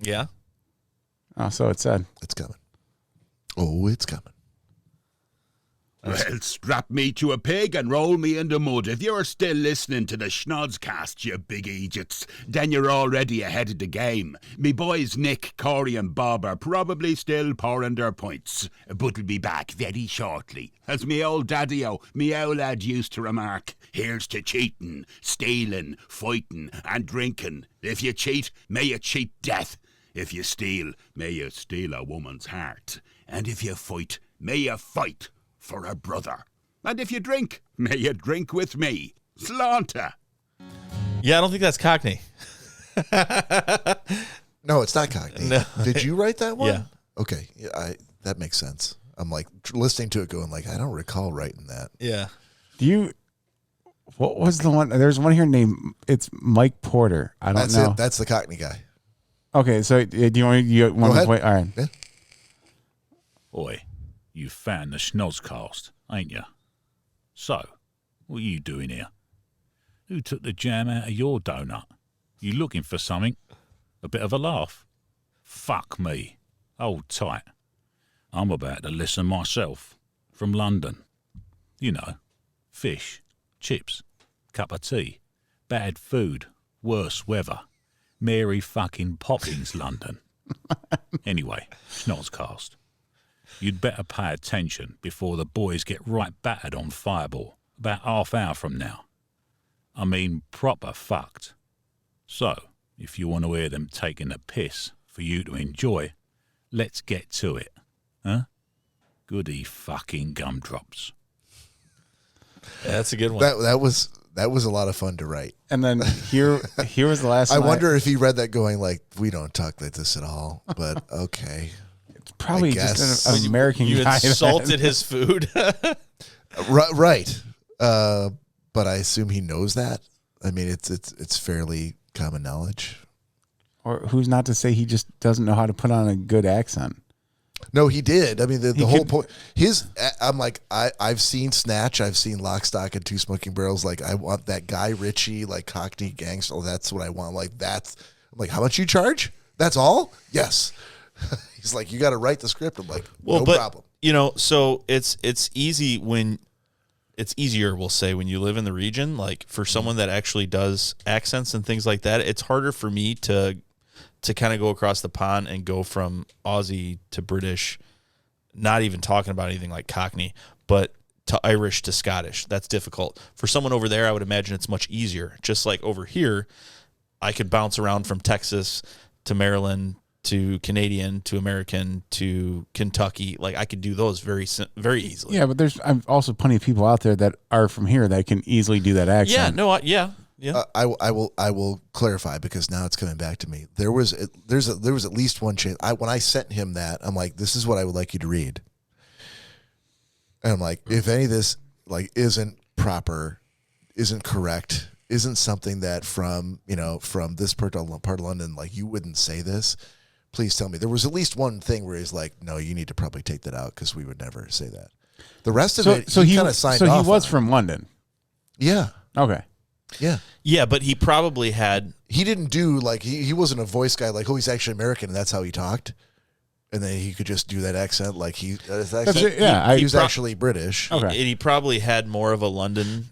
Yeah. Oh, so it said. It's coming. Oh, it's coming. Well, strap me to a pig and roll me in the mud. If you're still listening to the Schnozzcast, you big idiots, then you're already ahead of the game. Me boys Nick, Cory and Bob are probably still pouring their pints, but will be back very shortly. As me old daddy-o, me old lad used to remark, here's to cheating, stealing, fighting and drinking. If you cheat, may you cheat death. If you steal, may you steal a woman's heart. And if you fight, may you fight for a brother. And if you drink, may you drink with me. Slanta. Yeah, I don't think that's Cockney. No, it's not Cockney. No. Did you write that one? Yeah. Okay, that makes sense. I'm like listening to it, going like, I don't recall writing that. Yeah. What was the one? There's one here named, it's Mike Porter. I don't That's know. it. That's the Cockney guy. Okay, so do you want to play? All right. Yeah. Oi, you found the Schnozzcast, ain't you? So, what are you doing here? Who took the jam out of your donut? You looking for something? A bit of a laugh? Fuck me. Hold tight. I'm about to listen myself. From London. You know, fish, chips, cup of tea, bad food, worse weather. Mary fucking Poppins, London. Anyway, Schnozzcast. You'd better pay attention before the boys get right battered on Fireball about half hour from now. I mean, proper fucked. So, if you want to hear them taking a piss for you to enjoy, let's get to it. Huh? Goody fucking gumdrops. Yeah, that's a good one. That was a lot of fun to write. And then here was the last I one. wonder if he read that going like, we don't talk like this at all. But okay. It's probably I guess. just an American You guy. insulted his food. Right. But I assume he knows that. I mean, it's fairly common knowledge. Or who's not to say he just doesn't know how to put on a good accent? No, he did. I mean, the whole point. I'm like, I've seen Snatch. I've seen Lock, Stock, and Two Smoking Barrels. Like, I want that Guy Ritchie, like Cockney gangster. Oh, that's what I want. Like, I'm like, how much you charge? That's all? Yes. He's like, you got to write the script. I'm like, no problem. You know, so it's easy when it's easier, we'll say, when you live in the region. Like for someone that actually does accents and things like that, it's harder for me to kind of go across the pond and go from Aussie to British, not even talking about anything like Cockney, but to Irish to Scottish. That's difficult. For someone over there, I would imagine it's much easier. Just like over here, I could bounce around from Texas to Maryland to Canadian to American to Kentucky. Like I could do those very easily. Yeah, but there's also plenty of people out there that are from here that can easily do that accent. Yeah, no, yeah. I will clarify because now it's coming back to me. There was at least one chance. When I sent him that, I'm like, this is what I would like you to read. And I'm like, if any of this like isn't proper, isn't correct, isn't something that from this part of London, like you wouldn't say this, please tell me. There was at least one thing where he's like, no, you need to probably take that out because we would never say that. The rest of it, he kind of signed off. So he was from London. Yeah. Okay. Yeah. Yeah, but he probably had. He didn't do like he wasn't a voice guy like, oh, he's actually American and that's how he talked, and then he could just do that accent like he. He was actually British. Okay. He probably had more of a London,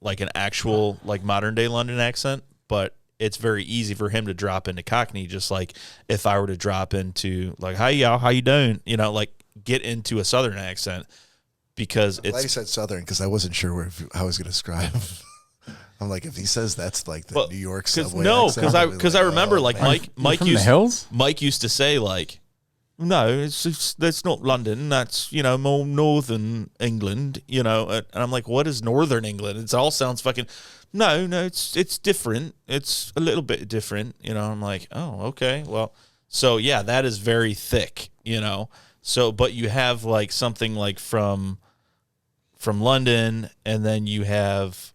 like an actual like modern day London accent, but it's very easy for him to drop into Cockney, just like if I were to drop into like, "Hey y'all, how you doing?" You know, like get into a Southern accent because I'm glad he said Southern because I wasn't sure how I was going to describe. I'm like, if he says that's like the New York subway accent. Because I remember like Mike from the hills? Mike used to say like, no, that's not London. That's more northern England. And I'm like, what is northern England? It all sounds fucking. No, it's different. It's a little bit different. I'm like, oh, okay, well, so yeah, that is very thick. So but you have like something like from London, and then you have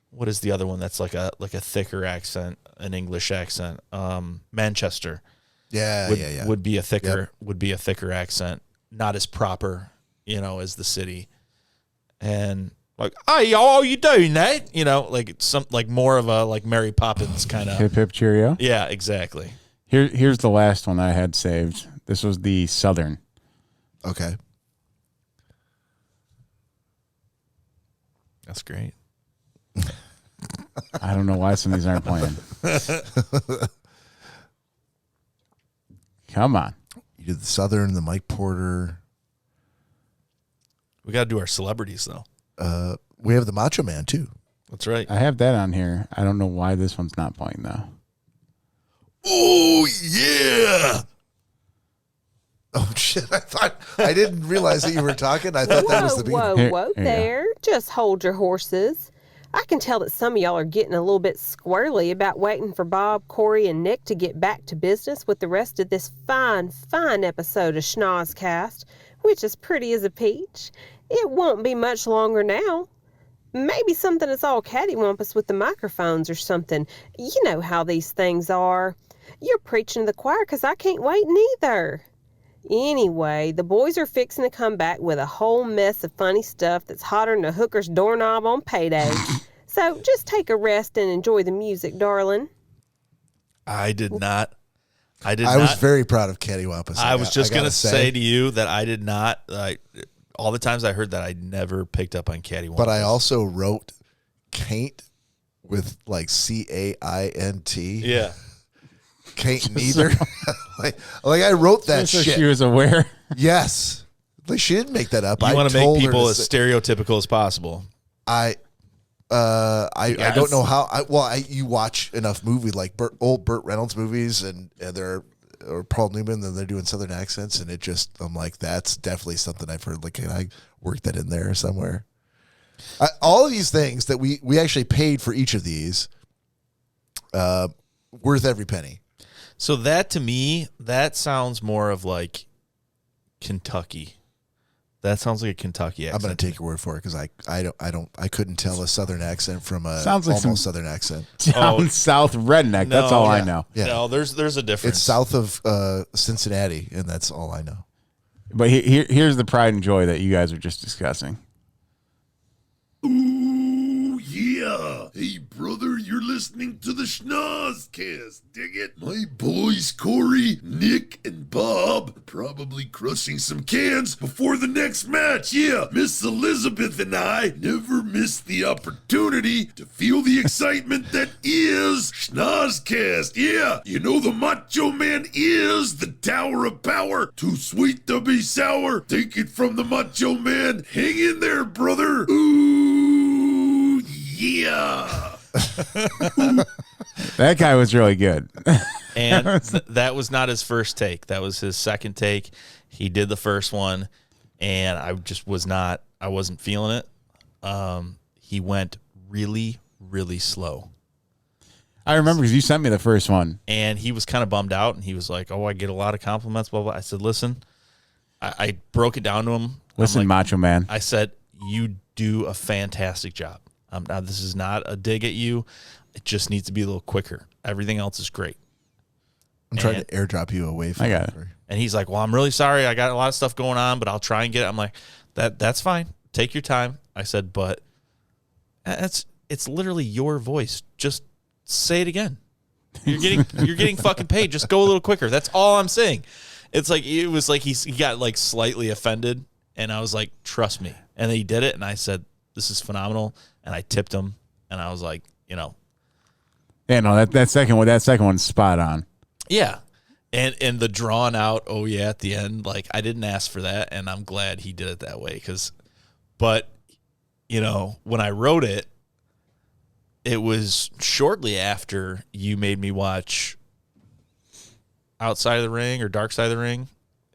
what is the other one that's like a thicker accent, an English accent? Manchester. Would be a thicker accent, not as proper, as the city. And like, hey, y'all, are you doing that? Like some like more of a like Mary Poppins kind of hip hip cheerio. Yeah, exactly. Here's the last one I had saved. This was the Southern. Okay. That's great. I don't know why some of these aren't playing. Come on. You did the Southern, the Mike Porter. We got to do our celebrities, though. We have the Macho Man, too. That's right. I have that on here. I don't know why this one's not playing, though. Oh, yeah. Oh, shit. I didn't realize that you were talking. I thought that was the beginning. Here There. Just hold your horses. I can tell that some of y'all are getting a little bit squirrely about waiting for Bob, Cory, and Nick to get back to business with the rest of this fine episode of Schnozzcast, which is pretty as a peach. It won't be much longer now. Maybe something that's all cattywampus with the microphones or something. You know how these things are. You're preaching to the choir because I can't wait neither. Anyway, the boys are fixing to come back with a whole mess of funny stuff that's hotter than a hooker's doorknob on payday. So just take a rest and enjoy the music, darling. I was very proud of Cattywampus. I was just going to say to you that I did not. All the times I heard that, I never picked up on Cattywampus. But I also wrote Caint with like Caint. Yeah. Caint neither. like I wrote that so shit. She was aware. Yes. Like she didn't make that up. You want to make people as stereotypical as possible. I don't know how. You watch enough movies like old Burt Reynolds movies, and they're or Paul Newman, and they're doing Southern accents, and I'm like, that's definitely something I've heard. Like, can I work that in there somewhere? All of these things that we actually paid for each of these, worth every penny. So that to me, that sounds more of like Kentucky. That sounds like a Kentucky accent. I'm going to take your word for it because I couldn't tell a Southern accent from a Sounds like almost some Southern accent. Down south redneck. That's all I know. Yeah. No, there's a difference. It's south of Cincinnati, and that's all I know. But here's the pride and joy that you guys were just discussing. Ooh, yeah. Hey, brother, you're listening to the Schnozzcast. Dig it? My boys, Cory, Nick, and Bob are probably crushing some cans before the next match. Yeah, Miss Elizabeth and I never miss the opportunity to feel the excitement that is Schnozzcast. Yeah, you know the Macho Man is the Tower of Power. Too sweet to be sour. Take it from the Macho Man. Hang in there, brother. Ooh, yeah. That guy was really good. And that was not his first take. That was his second take. He did the first one, and I just I wasn't feeling it. He went really, really slow. I remember because you sent me the first one. And he was kind of bummed out, and he was like, oh, I get a lot of compliments, blah, blah. I said, listen, I broke it down to him. Listen, like, Macho Man. I said, you do a fantastic job. Now, this is not a dig at you. It just needs to be a little quicker. Everything else is great. I'm trying to airdrop you away from I got it. And he's like, well, I'm really sorry. I got a lot of stuff going on, but I'll try and get it. I'm like, that's fine. Take your time. I said, but it's literally your voice. Just say it again. You're getting fucking paid. Just go a little quicker. That's all I'm saying. It was like he got like slightly offended, and I was like, trust me. And then he did it, and I said, this is phenomenal. And I tipped him, and I was like, Yeah, no, that second one's spot on. Yeah. And the drawn out, oh yeah, at the end, like I didn't ask for that, and I'm glad he did it that way. But when I wrote it, it was shortly after you made me watch Outside of the Ring or Dark Side of the Ring.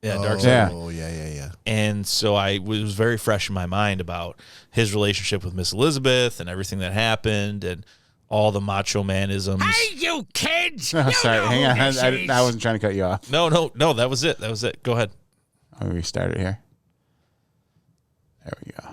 Yeah, Dark Side. Oh, yeah. And so it was very fresh in my mind about his relationship with Miss Elizabeth and everything that happened and all the Macho Man-isms. Hey, you kids! Oh, sorry, hang on. I wasn't trying to cut you off. No, that was it. Go ahead. I'll restart it here. There we go.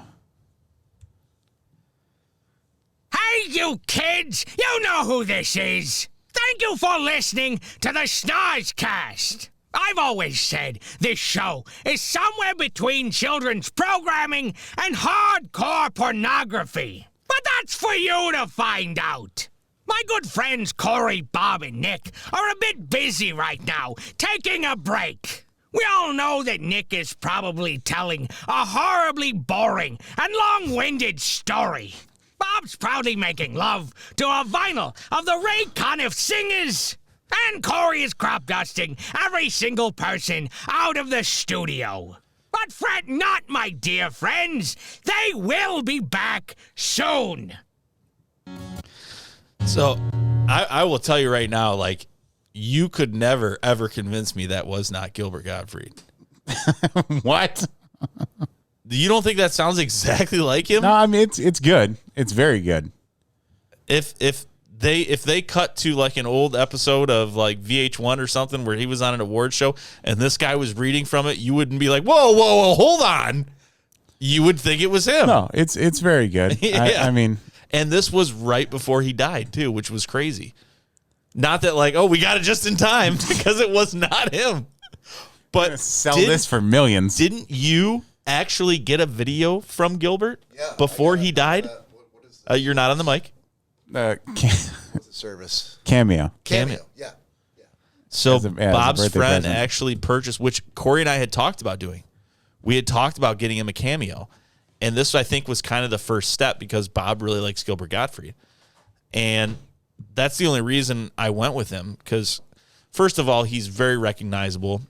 Hey, you kids! You know who this is. Thank you for listening to the Schnozzcast. I've always said this show is somewhere between children's programming and hardcore pornography. But that's for you to find out. My good friends Cory, Bob, and Nick are a bit busy right now, taking a break. We all know that Nick is probably telling a horribly boring and long-winded story. Bob's proudly making love to a vinyl of the Ray Conniff Singers. And Cory is crop dusting every single person out of the studio. But fret not, my dear friends. They will be back soon. So I will tell you right now, like, you could never, ever convince me that was not Gilbert Gottfried. What? You don't think that sounds exactly like him? No, I mean, it's good. It's very good. If they cut to like an old episode of like VH1 or something where he was on an award show and this guy was reading from it, you wouldn't be like, whoa, hold on. You would think it was him. No, it's very good. Yeah. I mean, and this was right before he died too, which was crazy. Not that like, oh, we got it just in time because it was not him. But sell this for millions. Didn't you actually get a video from Gilbert before he died? What is you're not on the mic. What's the service? Cameo. Yeah. So a Bob's birthday friend present. actually purchased, which Cory and I had talked about doing. We had talked about getting him a cameo. And this, I think, was kind of the first step because Bob really likes Gilbert Gottfried. And that's the only reason I went with him because, first of all, he's very recognizable.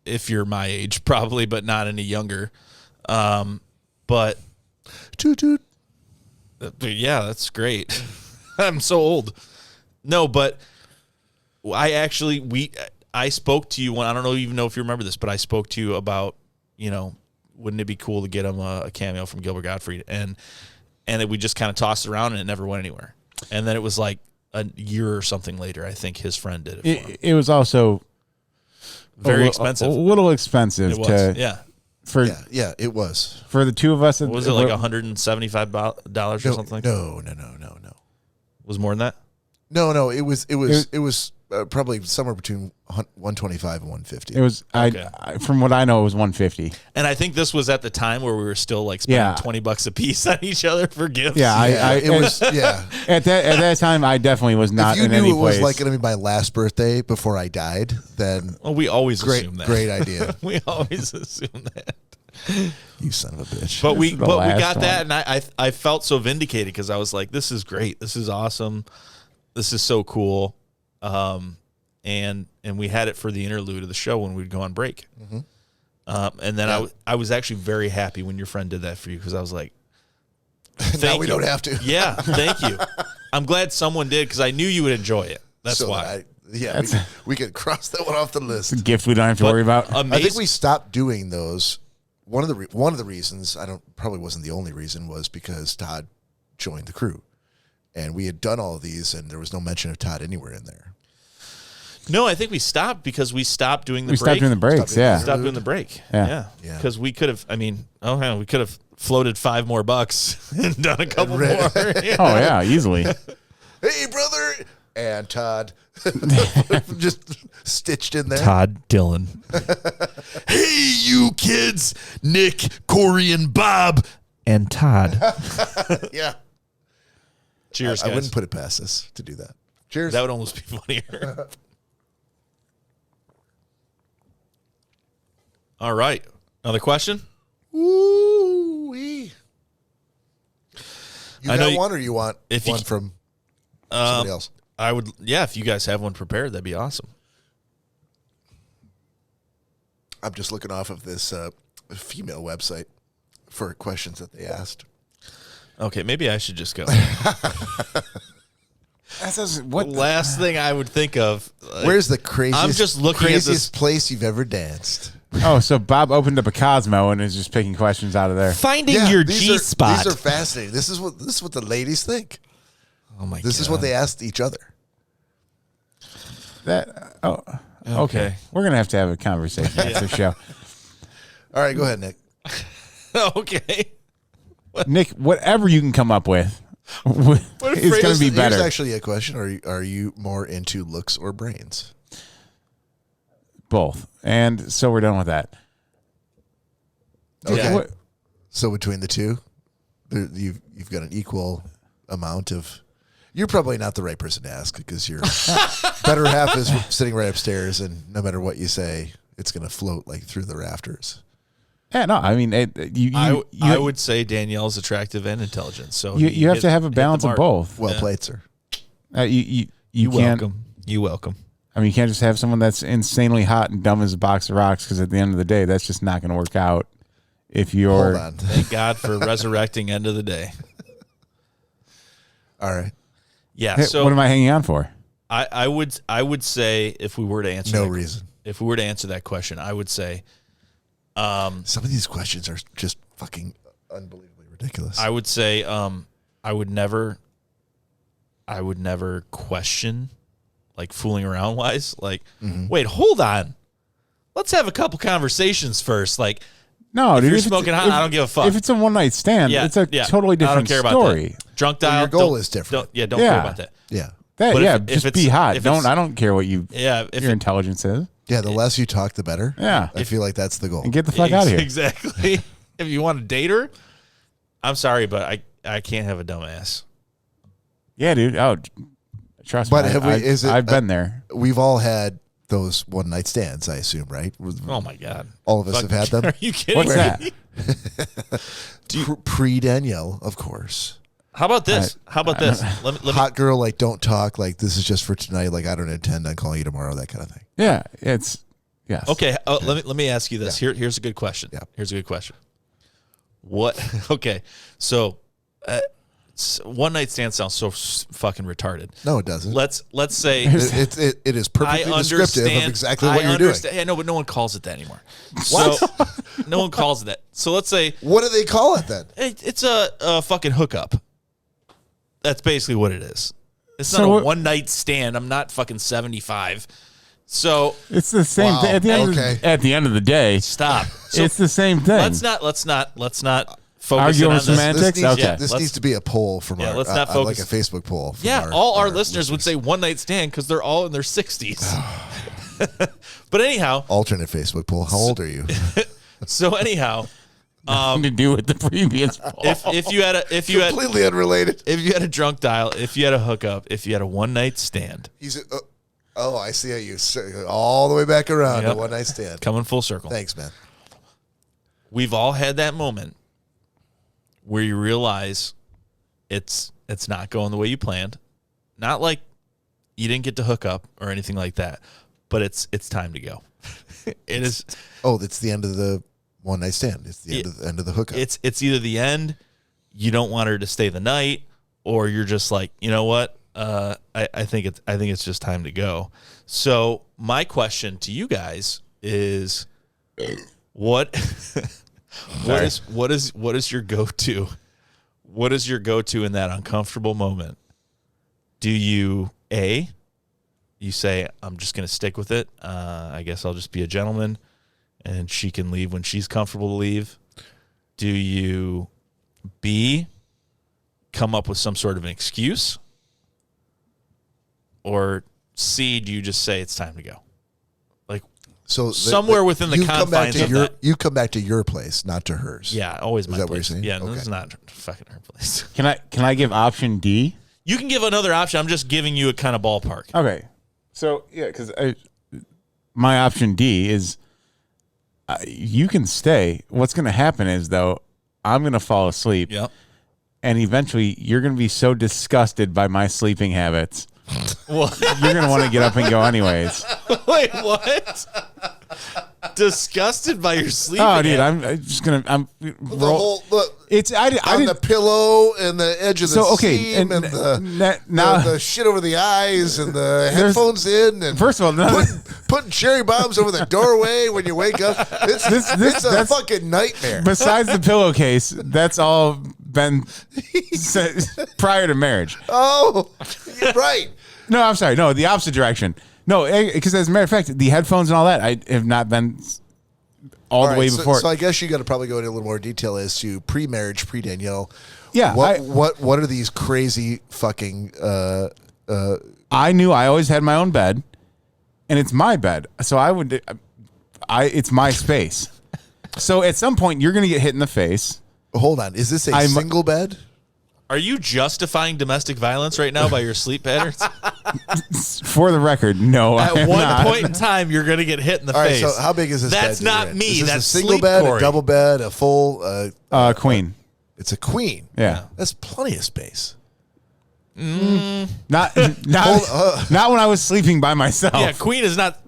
If you're my age, probably, but not any younger. But Toot. yeah, that's great. I'm so old. No, but I spoke to you when, I don't even know if you remember this, but I spoke to you about, wouldn't it be cool to get him a cameo from Gilbert Gottfried? And we just kind of tossed it around and it never went anywhere. And then it was like a year or something later, I think his friend did it for him. It was also Very expensive. A little expensive. It was, yeah. Yeah, it was. For the two of us. What was it, like $175 or something like that? No. Was more than that? No, it was probably somewhere between 125 and 150. It was, Okay. from what I know, it was 150. And I think this was at the time where we were still like spending $20 a piece on each other for gifts. Yeah, it was. Yeah, at that time, I definitely was not if you in knew any it was place. like going to be my last birthday before I died, then Well, we always assume that. great idea. We always assume that. You son of a bitch. But we the got last that, and I felt so vindicated because I was like, this is great. This is awesome. This is so cool. And we had it for the interlude of the show when we'd go on break. Mm-hmm. And then I was actually very happy when your friend did that for you because I was like, now we don't have to. Yeah, thank you. I'm glad someone did because I knew you would enjoy it. That's So why. we could cross that one off the list. It's a gift we don't have to worry about. I think we stopped doing those. One of the reasons, probably wasn't the only reason, was because Todd joined the crew, and we had done all of these, and there was no mention of Todd anywhere in there. No, I think we stopped because we stopped doing the break. Stopped doing the breaks, yeah. Stopped doing the break. Yeah. Because we could have, we could have floated $5 more and done a couple more. Yeah. Oh, yeah, easily. Hey, brother! And Todd. Just stitched in there. Todd Dillon. Hey, you kids! Nick, Cory, and Bob. And Todd. Yeah. Cheers, I guys. wouldn't put it past us to do that. Cheers. That would almost be funnier. All right. Another question? Ooh-wee. You I know got one, or you want if you- one from somebody else? I would, if you guys have one prepared, that'd be awesome. I'm just looking off of this female website for questions that they asked. Okay, maybe I should just go. What? Last thing I would think of. Where's the craziest? I'm just looking at craziest this. place you've ever danced. Oh, so Bob opened up a Cosmo and is just picking questions out of there. Finding your these G spot. These are fascinating. This is what the ladies think. Oh my god. This is what they asked each other. Okay. We're gonna have to have a conversation after the show. All right, go ahead, Nick. Okay. Nick, whatever you can come up with is going to be better. Here's actually a question: Are you more into looks or brains? Both, and so we're done with that. Okay. What- So between the two, you've got an equal amount of. You're probably not the right person to ask because your better half is sitting right upstairs, and no matter what you say, it's going to float like through the rafters. Yeah, no, I mean, I would say Danielle's attractive and intelligent. So you have to have a balance of both. Well played, sir. You can't. welcome. You welcome. I mean, you can't just have someone that's insanely hot and dumb as a box of rocks, because at the end of the day, that's just not going to work out. If you're, Hold on. Thank God for resurrecting end of the day. All right. Yeah. Hey, So what am I hanging on for? I would say if we were to answer No reason. If we were to answer that question, I would say Some of these questions are just fucking unbelievably ridiculous. I would say I would never question, like, fooling around wise. Like, wait, hold on. Let's have a couple conversations first. Like, No, if dude. you're if it's- smoking hot, I don't give a fuck. If it's a one night stand, it's a totally I don't different care about story. that. Drunk Well, dial. your goal don't- is different. Don't care Yeah. about that. yeah. That, But yeah, if just it's- be hot. if it's- I don't care what your intelligence is. Yeah, the less you talk, the better. Yeah. I feel like that's the goal. And get the fuck out of here. Exactly. If you want to date her, I'm sorry, but I can't have a dumbass. Yeah, dude. Oh, trust But me. have we? I've been there. We've all had those one night stands, I assume, right? Oh my God. All of us have had them. Are you kidding What's me? that? Pre Danielle, of course. How about this? How about this? Let me Hot girl, like, don't talk. Like, this is just for tonight. Like, I don't intend on calling you tomorrow. That kind of thing. Yeah, it's yes. Okay, let me ask you this. Here's a good question. Yeah. Here's a good question. What? Okay, so one night stand sounds so fucking retarded. No, it doesn't. Let's say It is perfectly descriptive of exactly what you're doing. Yeah, no, but no one calls it that anymore. What? So, no one calls it that. So let's say What do they call it then? it's a fucking hookup. That's basically what it is. It's not So a one night stand. I'm not fucking 75. So It's the same Wow, thing. okay. At the end of the day, stop. So it's the same thing. let's not focus Argue in on over this. semantics? This needs, Okay. this Let's- needs to be a poll from Yeah, our, let's not like focus. a Facebook poll. From Yeah, all our listeners would say one night stand because they're all in their 60s. But anyhow, alternate Facebook poll. How old are you? so anyhow, Nothing to do with the previous poll. if you had Completely unrelated. if you had a drunk dial, if you had a hookup, if you had a one night stand, He's oh, I see how you all the way back around Yep. to one night stand. coming full circle. Thanks, man. We've all had that moment where you realize it's not going the way you planned. Not like you didn't get to hook up or anything like that, but it's time to go. It is. Oh, that's the end of the one night stand. It's the end of the hookup. It's either the end, you don't want her to stay the night, or you're just like, you know what? I think it's just time to go. So my question to you guys is, what is your go-to? What is your go-to in that uncomfortable moment? Do you you say, I'm just going to stick with it. I guess I'll just be a gentleman and she can leave when she's comfortable to leave. Do you B, come up with some sort of an excuse? Or C, do you just say it's time to go? Like, so somewhere within the you come back confines to of your that. You come back to your place, not to hers. Yeah, always my Is that place. what you're saying? Yeah, no, Okay. this is not fucking her place. Can I give option D? You can give another option. I'm just giving you a kind of ballpark. Okay. So, yeah, because my option D is you can stay. What's going to happen is, though, I'm going to fall asleep. Yep. And eventually you're going to be so disgusted by my sleeping habits. What? You're going to want to get up and go anyways. Wait, what? Disgusted by your sleep? Oh, dude, I'm just going to The whole It's I on didn't the pillow and the edge of the So, okay, seam and and now the shit over the eyes and the headphones in and first of all, putting cherry bombs over the doorway when you wake up. It's a that's- fucking nightmare. besides the pillowcase, that's all been said prior to marriage. Oh, you're right. No, I'm sorry. No, the opposite direction. No, because as a matter of fact, the headphones and all that, I have not been all the way before. So I guess you got to probably go into a little more detail as to pre-marriage, pre-Danielle. Yeah, What are these crazy fucking? I knew I always had my own bed, and it's my bed, so it's my space. So at some point, you're going to get hit in the face. Hold on, is this a single bed? Are you justifying domestic violence right now by your sleep patterns? For the record, no. At one point in time, you're going to get hit in the All right, face. so how big is this bed? That's that you're not in? me. Is this That's a single sleep, bed, Cory. a double bed, a full queen. It's a queen. Yeah. That's plenty of space. Not when I was sleeping by myself. Yeah, queen is not.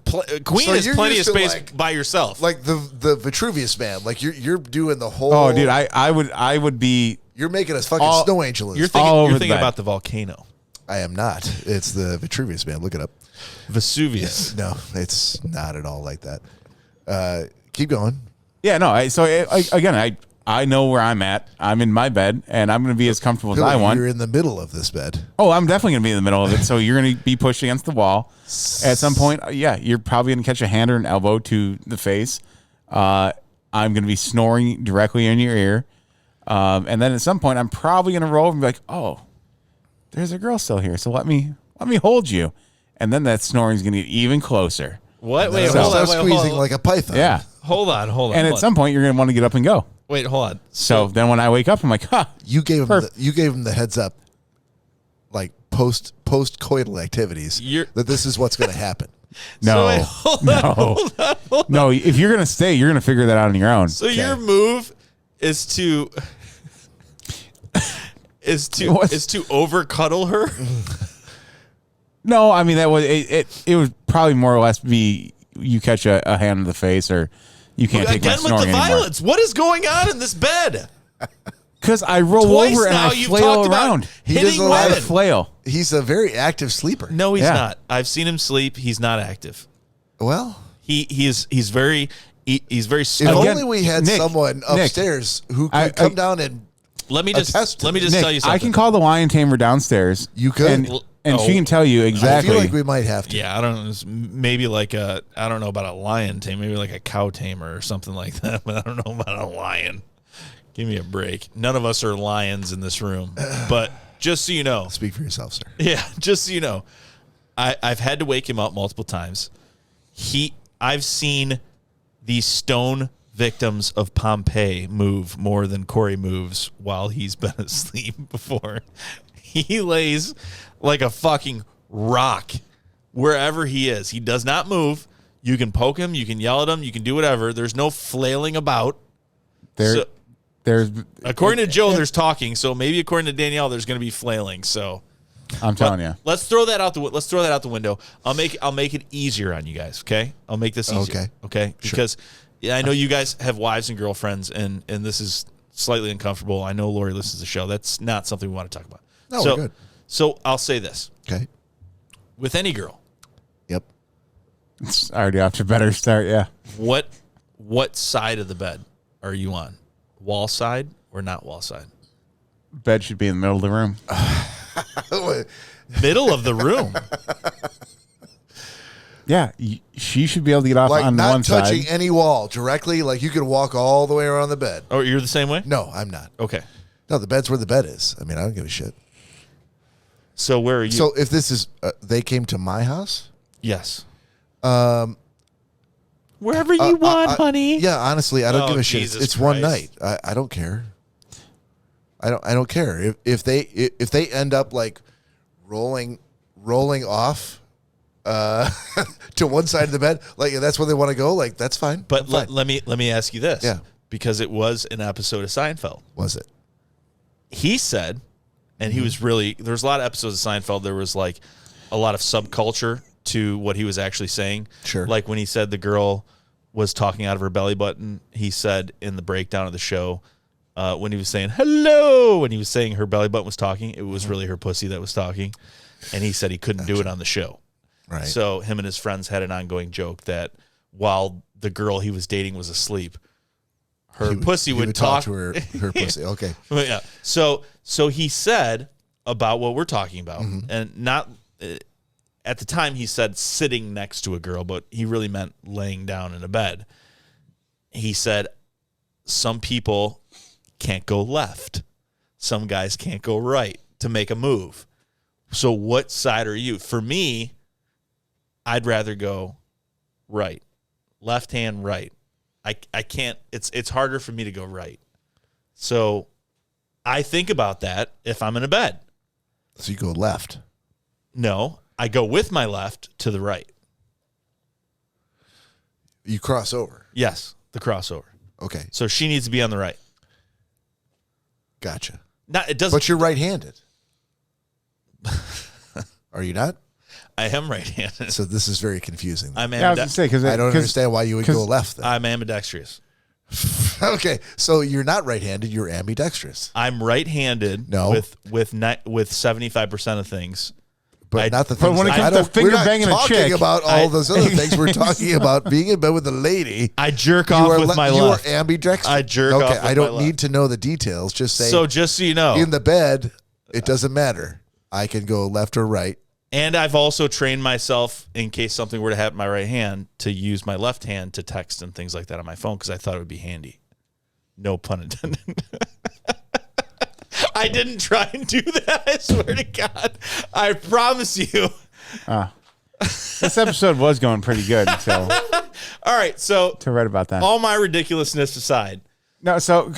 Queen So is you're plenty of used to, space like- by yourself. Like the Vitruvian Man. Like you're doing the whole. Oh, dude, I would be. You're making us fucking All- snow angel. you're all over thinking the bed. about the volcano, I am not. It's the Vitruvian Man. Look it up. Vesuvius. No, it's not at all like that. Keep going. Yeah, no. I know where I'm at. I'm in my bed, and I'm going to be as comfortable as I Billy, want. You're in the middle of this bed. Oh, I'm definitely going to be in the middle of it. So you're going to be pushed against the wall. At some point, yeah, you're probably going to catch a hand or an elbow to the face. I'm going to be snoring directly in your ear. And then at some point, I'm probably going to roll over and be like, oh, there's a girl still here. So let me hold you. And then that snoring is going to get even closer. What? Wait, So hold on. start Wait, squeezing hold on. like a python. Yeah. Hold on. And hold at on. some point, you're going to want to get up and go. Wait, hold on. So then when I wake up, I'm like, huh. You gave him the heads up, like post coital activities. That this is what's going to happen. No, no. If you're gonna stay, you're gonna figure that out on your own. So your move is to over cuddle her. No, I mean that was it would probably more or less be you catch a hand in the face or you can't take my Again with snoring the anymore. violence. What is going on in this bed? Because I roll Twice over and now I you've flail talked about around. hitting I women. flail. He's a very active sleeper. No, he's Yeah. not. I've seen him sleep. He's not active. Well, He's very if slow. Again, only we had Nick, someone upstairs who could come down and Let me attest just to let me this. just Nick, tell you something. I can call the lion tamer downstairs. You could. and she can tell you I exactly. feel like we might have to. Yeah, I don't know. It's maybe like I don't know about a lion tamer, maybe like a cow tamer or something like that, but I don't know about a lion. Give me a break. None of us are lions in this room. But just so you know. Speak for yourself, sir. Yeah, just so you know. I've had to wake him up multiple times. I've seen these stone victims of Pompeii move more than Cory moves while he's been asleep before. He lays like a fucking rock wherever he is. He does not move. You can poke him. You can yell at him. You can do whatever. There's no flailing about. There's according to Joe, there's talking. So maybe according to Danielle, there's going to be flailing. So I'm telling you. let's throw that out the window. I'll make it easier on you guys. Okay, I'll make this easier. Okay, because I know you guys have wives and girlfriends, and this is slightly uncomfortable. I know Lori listens to the show. That's not something we want to talk about. No, we're good. So I'll say this. Okay. With any girl, Yep. It's already off to a better start. Yeah. what side of the bed are you on? Wall side or not wall side? Bed should be in the middle of the room. Middle of the room. Yeah, she should be able to get off Like on not one touching side. any wall directly. Like you could walk all the way around the bed. Oh, you're the same way? No, I'm not. Okay. No, the bed's where the bed is. I mean, I don't give a shit. So where are you? So if this is, they came to my house. Yes. Wherever you want, honey. Yeah, honestly, I don't Oh, give a shit. Jesus It's one Christ. night. I don't care. I don't care if they end up like rolling off to one side of the bed, like if that's where they want to go. Like that's fine. But I'm fine. let me ask you this. Yeah. Because it was an episode of Seinfeld. Was it? He said, and he was really, there's a lot of episodes of Seinfeld, there was like a lot of subculture to what he was actually saying. Sure. Like when he said the girl was talking out of her belly button, he said in the breakdown of the show, when he was saying hello, when he was saying her belly button was talking, it was really her pussy that was talking. And he said he couldn't do it on the show. Right. So him and his friends had an ongoing joke that while the girl he was dating was asleep, her pussy would talk to her pussy. Okay. But yeah. So he said about what we're talking about, and not at the time he said sitting next to a girl, but he really meant laying down in a bed. He said some people can't go left, some guys can't go right to make a move. So what side are you? For me, I'd rather go right, left hand right. I can't. It's harder for me to go right. So I think about that if I'm in a bed. So you go left. No, I go with my left to the right. You cross over. Yes, the crossover. Okay, So she needs to be on the right. gotcha. Not it doesn't. But you're right-handed. Are you not? I am right-handed. So this is very confusing. I'm Yeah, I was going to say, because I don't understand why you would go left then. I'm ambidextrous. Okay, so you're not right-handed, you're ambidextrous. I'm right-handed. No. with 75% of things. But not the but things when it that- comes I to don't- finger we're not banging a talking chick, about all those other things. We're talking about being in bed with a lady. I jerk off with my left. You are ambidextrous. I jerk okay, off with I don't my left. need to know the details. Just say So just so you know, in the bed, it doesn't matter. I can go left or right. and I've also trained myself in case something were to happen to my right hand to use my left hand to text and things like that on my phone because I thought it would be handy. No pun intended. I didn't try and do that. I swear to God. I promise you. This episode was going pretty good. So All right. So to write about that. all my ridiculousness aside. No, so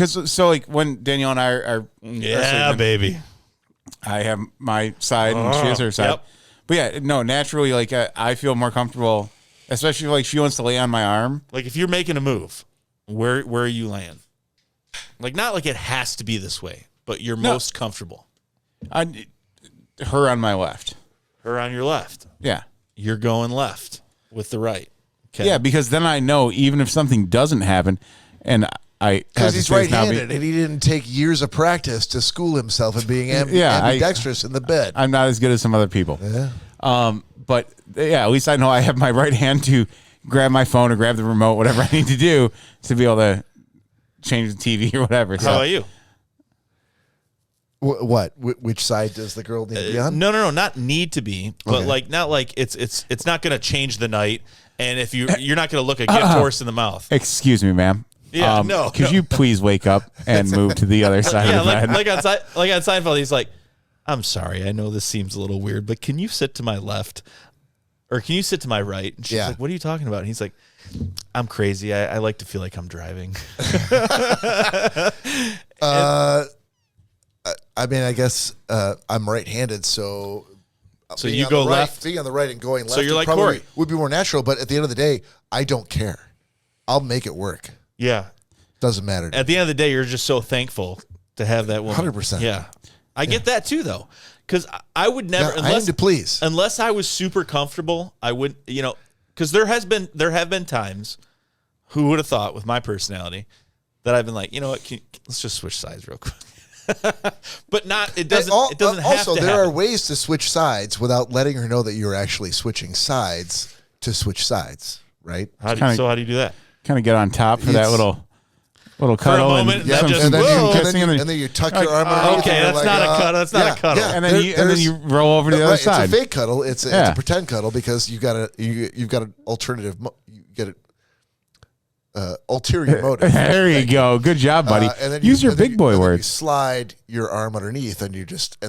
like when Danielle and I are Yeah, sleeping, baby. I have my side and she has her side. Yep. But yeah, no, naturally, like I feel more comfortable, especially like she wants to lay on my arm. Like if you're making a move, where are you laying? Like not like it has to be this way, but you're most comfortable. Her on my left. Her on your left. Yeah. You're going left with the right. Okay. Yeah, because then I know even if something doesn't happen, and I Because he's right-handed and he didn't take years of practice to school himself in being ambidextrous in the bed. I'm not as good as some other people. Yeah. But yeah, at least I know I have my right hand to grab my phone or grab the remote, whatever I need to do to be able to change the TV or whatever. How about you? What? Which side does the girl need to be on? No, not need to be, but Okay. like not like it's not going to change the night. And if you're not going to look a gift horse in the mouth. Excuse me, ma'am. Yeah, no. Could you please wake up and move to the other side Yeah, of the bed? like on Seinfeld, he's like, "I'm sorry, I know this seems a little weird, but can you sit to my left, or can you sit to my right?" And she's like, "What are you talking about?" And he's like, "I'm crazy. I like to feel like I'm driving." I mean, I guess I'm right-handed, so being you on go the right- left. Being on the right and going left. So you're like probably Cory. would be more natural. But at the end of the day, I don't care. I'll make it work. Yeah. Doesn't matter. At the end of the day, you're just so thankful to have that woman. 100%. Yeah. I get that too, though, because I would never, I need to please. unless I was super comfortable, I would, because there have been times, who would have thought with my personality that I've been like, you know what, let's just switch sides real quick. But it doesn't have also, to there happen. are ways to switch sides without letting her know that you're actually switching sides to switch sides, right? How do you do that? Kind of get on top for that It's- little For a cuddle moment, and that some just- and then, Whoa. you, and, kissing then you tuck your arm underneath. okay, and you're that's not a cuddle. That's not a cuddle. and then you roll over to the other right, side. It's a fake cuddle. It's Yeah. a pretend cuddle because you've got an alternative. You get it. Ulterior motive. There you go. Good job, buddy. And then Use your and then big boy and then you words. slide your arm underneath, and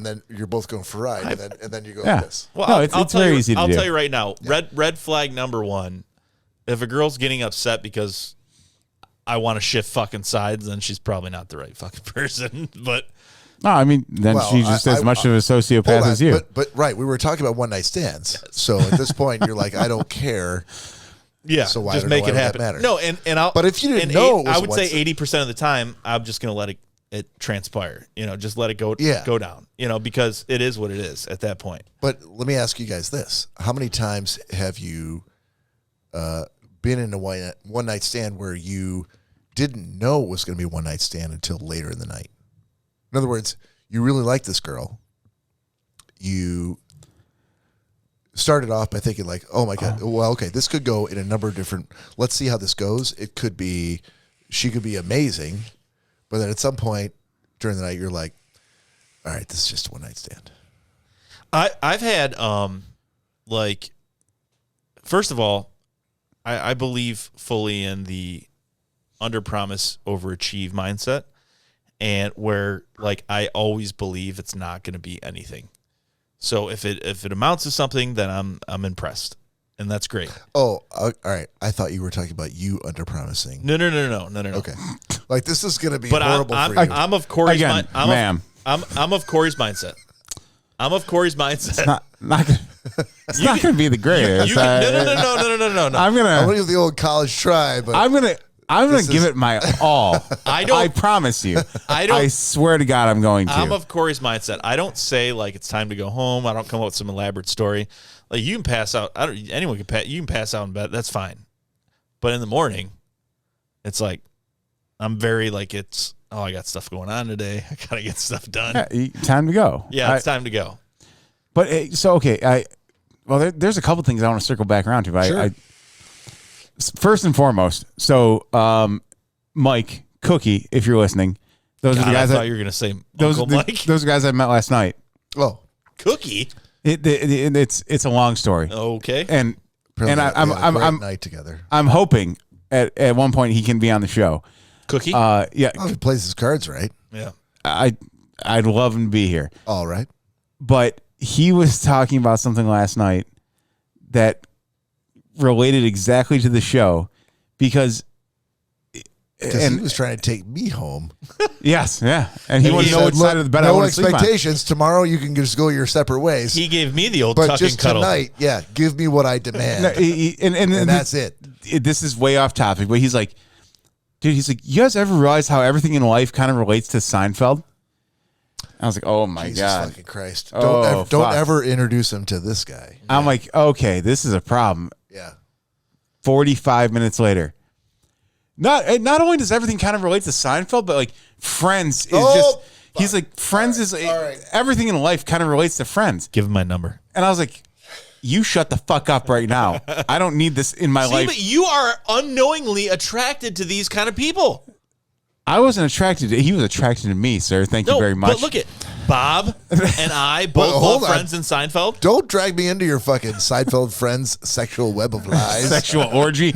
then you're both going for a ride, and then you go Yeah. like this. Well, No, it's tell very you, easy to I'll do. tell you right now. Red flag number one: if a girl's getting upset because I want to shift fucking sides, then she's probably not the right fucking person. But No, I mean, then Well, she's just as much of a sociopath Hold on, as you. But right, we were talking about one night stands. So at this point, you're like, I don't care. yeah, So why just would- make why it would that happen. matter? No, and I'll. But if you didn't and know it was I would say once- 80% of the time, I'm just gonna let it transpire. Just let it go. Yeah. Go down. Because it is what it is at that point. But let me ask you guys this: how many times have you been in a one night stand where you didn't know it was going to be a one night stand until later in the night? In other words, you really like this girl. You started off by thinking like, oh my God, well, okay, this could go in a number of different, let's see how this goes. It could be, she could be amazing. But then at some point during the night, you're like, all right, this is just a one night stand. I've had first of all, I believe fully in the under promise overachieve mindset, and where I always believe it's not going to be anything. So if it amounts to something, then I'm impressed. and that's great. Oh, all right. I thought you were talking about you under promising. No. Okay. Like this is going to be But horrible for you. I'm of Cory's Again, ma'am. I'm of Cory's mindset. I'm of Cory's mindset. It's not going to be the greatest. No. I'm I'm going to give the old college try, but I'm gonna give it my all. I promise you. I swear to God, I'm going to. I'm of Cory's mindset. I don't say like it's time to go home. I don't come up with some elaborate story. Like you can pass out. Anyone can pass. You can pass out in bed. That's fine. But in the morning, it's like I'm very like it's. Oh, I got stuff going on today. I gotta get stuff done. Yeah, time to go. Yeah, it's time to go. But so okay, there's a couple things I want to circle back around to. But sure. First and foremost, so Mike, Cookie, if you're listening, those are the guys. I thought you were gonna say Uncle Mike. Those are guys I met last night. Oh, Cookie. It's a long story. Okay. And I'm night together. I'm hoping at one point he can be on the show. Cookie. Yeah. Oh, if he plays his cards right. Yeah. I'd love him to be here. All right. But he was talking about something last night that related exactly to the show because he was trying to take me home. Yes, yeah. And he wanted to know which side of the bed I want to sleep on. No expectations. Tomorrow you can just go your separate ways. He gave me the old but tuck just and cuddle. Tonight, yeah, give me what I demand. And that's it. This is way off topic, but he's like, dude, you guys ever realize how everything in life kind of relates to Seinfeld? I was like, oh my Jesus God. Fucking Christ. Oh, don't ever introduce him to this guy. I'm like, okay, this is a problem. Yeah. 45 minutes later. Not only does everything kind of relate to Seinfeld, but like Friends is just, he's like, Friends is everything in life kind of relates to Friends. Give him my number. And I was like, you shut the fuck up right now. I don't need this in my life. But you are unknowingly attracted to these kind of people. I wasn't attracted to, he was attracted to me, sir. Thank you very much. But look at Bob and I both love Friends and Seinfeld. Don't drag me into your fucking Seinfeld Friends sexual web of lies. Sexual orgy.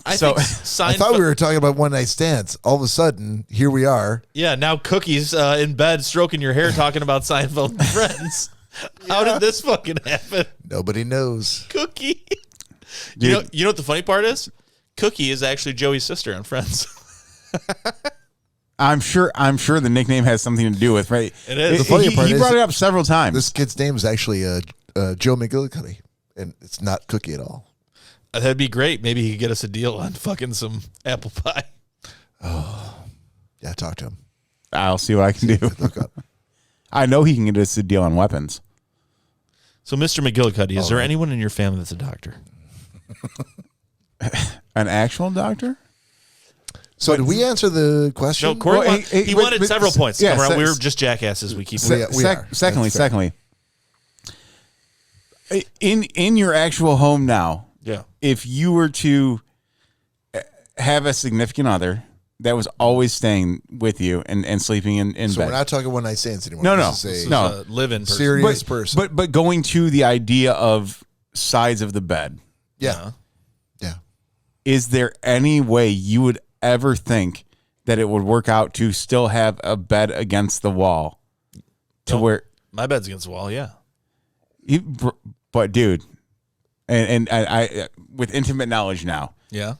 I thought we were talking about one night stands. All of a sudden, here we are. Yeah, now Cookie's in bed stroking your hair talking about Seinfeld and Friends. How did this fucking happen? Nobody knows. Cookie. You know what the funny part is? Cookie is actually Joey's sister on Friends. I'm sure the nickname has something to do with, right? It is. The funny part he brought it up several times. This kid's name is actually Joe McGillicuddy, and it's not Cookie at all. That'd be great. Maybe he could get us a deal on fucking some apple pie. Oh, yeah, talk to him. I'll see what I can do. Look up. I know he can get us a deal on weapons. So, Mr. McGillicuddy, is there anyone in your family that's a doctor? An actual doctor? So did we answer the question? No, Cory he wanted several points. Yeah, we were just jackasses. We keep. Secondly, in your actual home now, yeah. If you were to have a significant other that was always staying with you and sleeping in bed. So we're not talking one night stands anymore. No. This is a live-in person. Serious person. But going to the idea of sides of the bed. Yeah. Is there any way you would ever think that it would work out to still have a bed against the wall to where my bed's against the wall? Yeah. But dude, and I with intimate knowledge now. Yeah.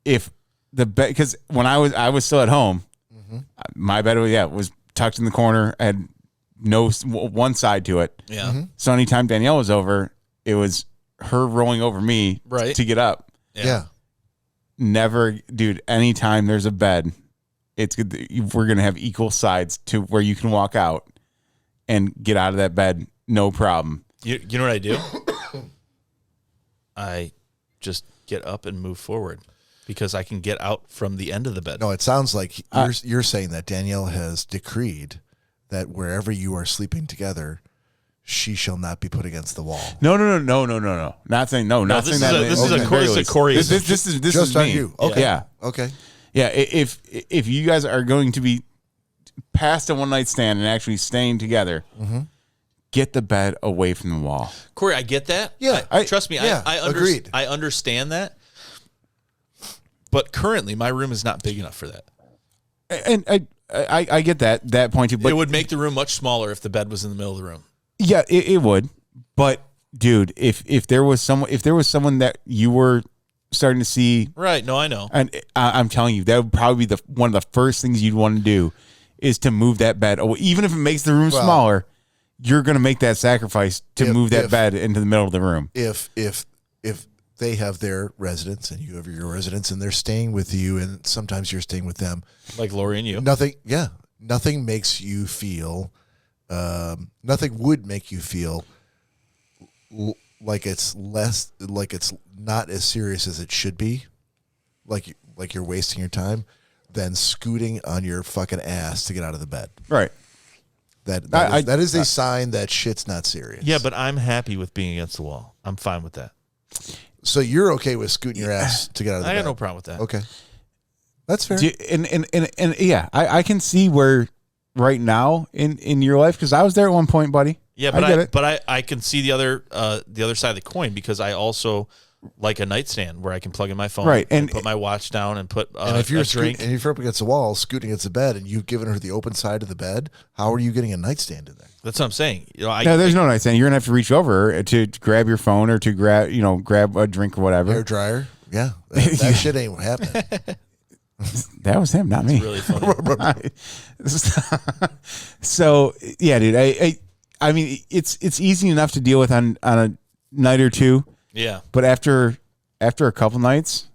If the bed, because when I was still at home, my bed was tucked in the corner, had no one side to it. Yeah. Mm-hmm. So anytime Danielle was over, it was her rolling over me to get up. Yeah. Never, dude. Anytime there's a bed, it's good. We're gonna have equal sides to where you can walk out and get out of that bed, no problem. You know what I do? I just get up and move forward because I can get out from the end of the bed. No, it sounds like you're saying that Danielle has decreed that wherever you are sleeping together, she shall not be put against the wall. No. Not saying no. Not saying that. This is a Cory. This is just on me. you. Okay. Yeah. Okay. Yeah. If you guys are going to be past a one night stand and actually staying together, get the bed away from the wall. Cory, I get that. Yeah. Trust me. Yeah, agreed. I understand that. But currently, my room is not big enough for that. And I get that point too. But it would make the room much smaller if the bed was in the middle of the room. Yeah, it would. But dude, if there was someone that you were starting to see, Right. No, I know. and I'm telling you, that would probably be one of the first things you'd want to do is to move that bed. Oh, even if it makes the room smaller, you're going to make that sacrifice to move that bed into the middle of the room. If they have their residence and you have your residence and they're staying with you and sometimes you're staying with them, Like Lori and you. Nothing makes you feel, nothing would make you feel like it's not as serious as it should be, like you're wasting your time, than scooting on your fucking ass to get out of the bed. Right. That is a sign that shit's not serious. Yeah, but I'm happy with being against the wall. I'm fine with that. So you're okay with scooting your ass to get out of the bed? I got no problem with that. Okay. That's fair. And yeah, I can see where right now in your life, because I was there at one point, buddy. Yeah, but I can see the other side of the coin, because I also like a nightstand where I can plug in my phone, right, and put my watch down and put and if you're a drink. and if you're up against the wall, scooting against the bed, and you've given her the open side of the bed, how are you getting a nightstand in there? That's what I'm saying. No, there's no nightstand. You're gonna have to reach over to grab your phone or to grab a drink or whatever. Hair dryer. Yeah, that shit ain't happening. That was him, not me. Really funny. So yeah, dude. I mean, it's easy enough to deal with on a night or two. Yeah. But after a couple nights,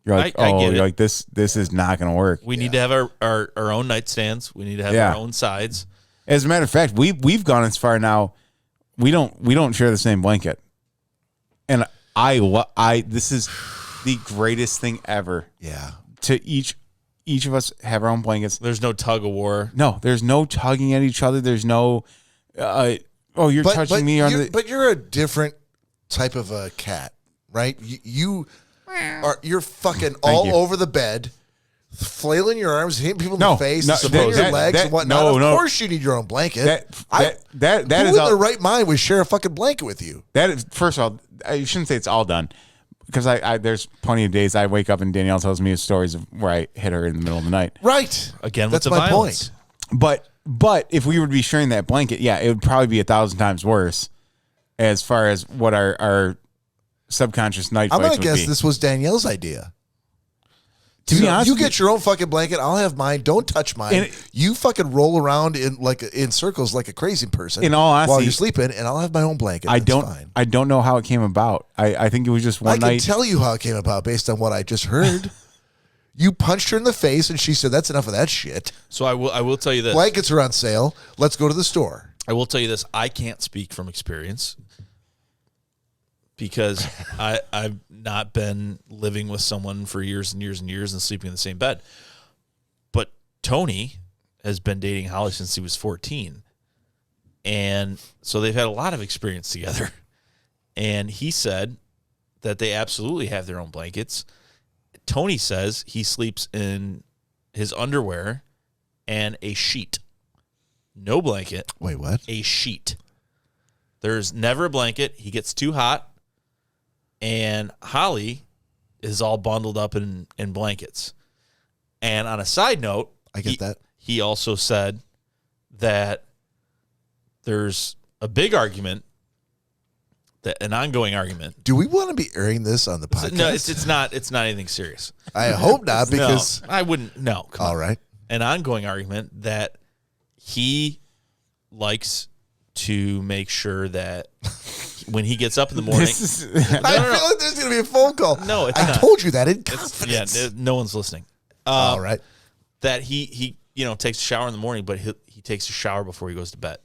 you're like, you're like this is not going to work. We need to have our own nightstands. We need to have our own sides. As a matter of fact, we've gone as far now. We don't share the same blanket, and this is the greatest thing ever. Yeah. To each of us have our own blankets. There's no tug of war. No, there's no tugging at each other. There's no, you're touching me on the. But you're a different type of a cat, right? You're fucking all over the bed, flailing your arms, hitting people in the face, supporting your legs and whatnot. Of course, you need your own blanket. Who is in their right mind would share a fucking blanket with you? That is, first of all, I shouldn't say it's all done, because I there's plenty of days I wake up and Danielle tells me stories of where I hit her in the middle of the night. Right. Again, that's with the my violence. point. But if we were to be sharing that blanket, yeah, it would probably be 1,000 times worse as far as what our subconscious night fights would be. I'm going to guess this was Danielle's idea. To be honest, you get your own fucking blanket. I'll have mine. Don't touch mine. You fucking roll around in circles like a crazy person. In all honesty, while you're sleeping, and I'll have my own blanket. I don't know how it came about. I think it was just one night. I can tell you how it came about based on what I just heard. You punched her in the face, and she said, "That's enough of that shit." So I will tell you this: blankets are on sale. Let's go to the store. I will tell you this: I can't speak from experience, because I've not been living with someone for years and years and years and sleeping in the same bed. But Tony has been dating Holly since he was 14. And so they've had a lot of experience together. And he said that they absolutely have their own blankets. Tony says he sleeps in his underwear and a sheet. No blanket. Wait, what? A sheet. There's never a blanket. He gets too hot. And Holly is all bundled up in blankets. And on a side note, I get that. He also said that there's a big argument, an ongoing argument. Do we want to be airing this on the podcast? No, it's not. It's not anything serious. I hope not, because I wouldn't. No. All right. An ongoing argument that he likes to make sure that when he gets up in the morning, I feel like there's going to be a phone call. No, it's I not. told you that in confidence. Yeah, no one's listening. All right. That he takes a shower in the morning, but he takes a shower before he goes to bed,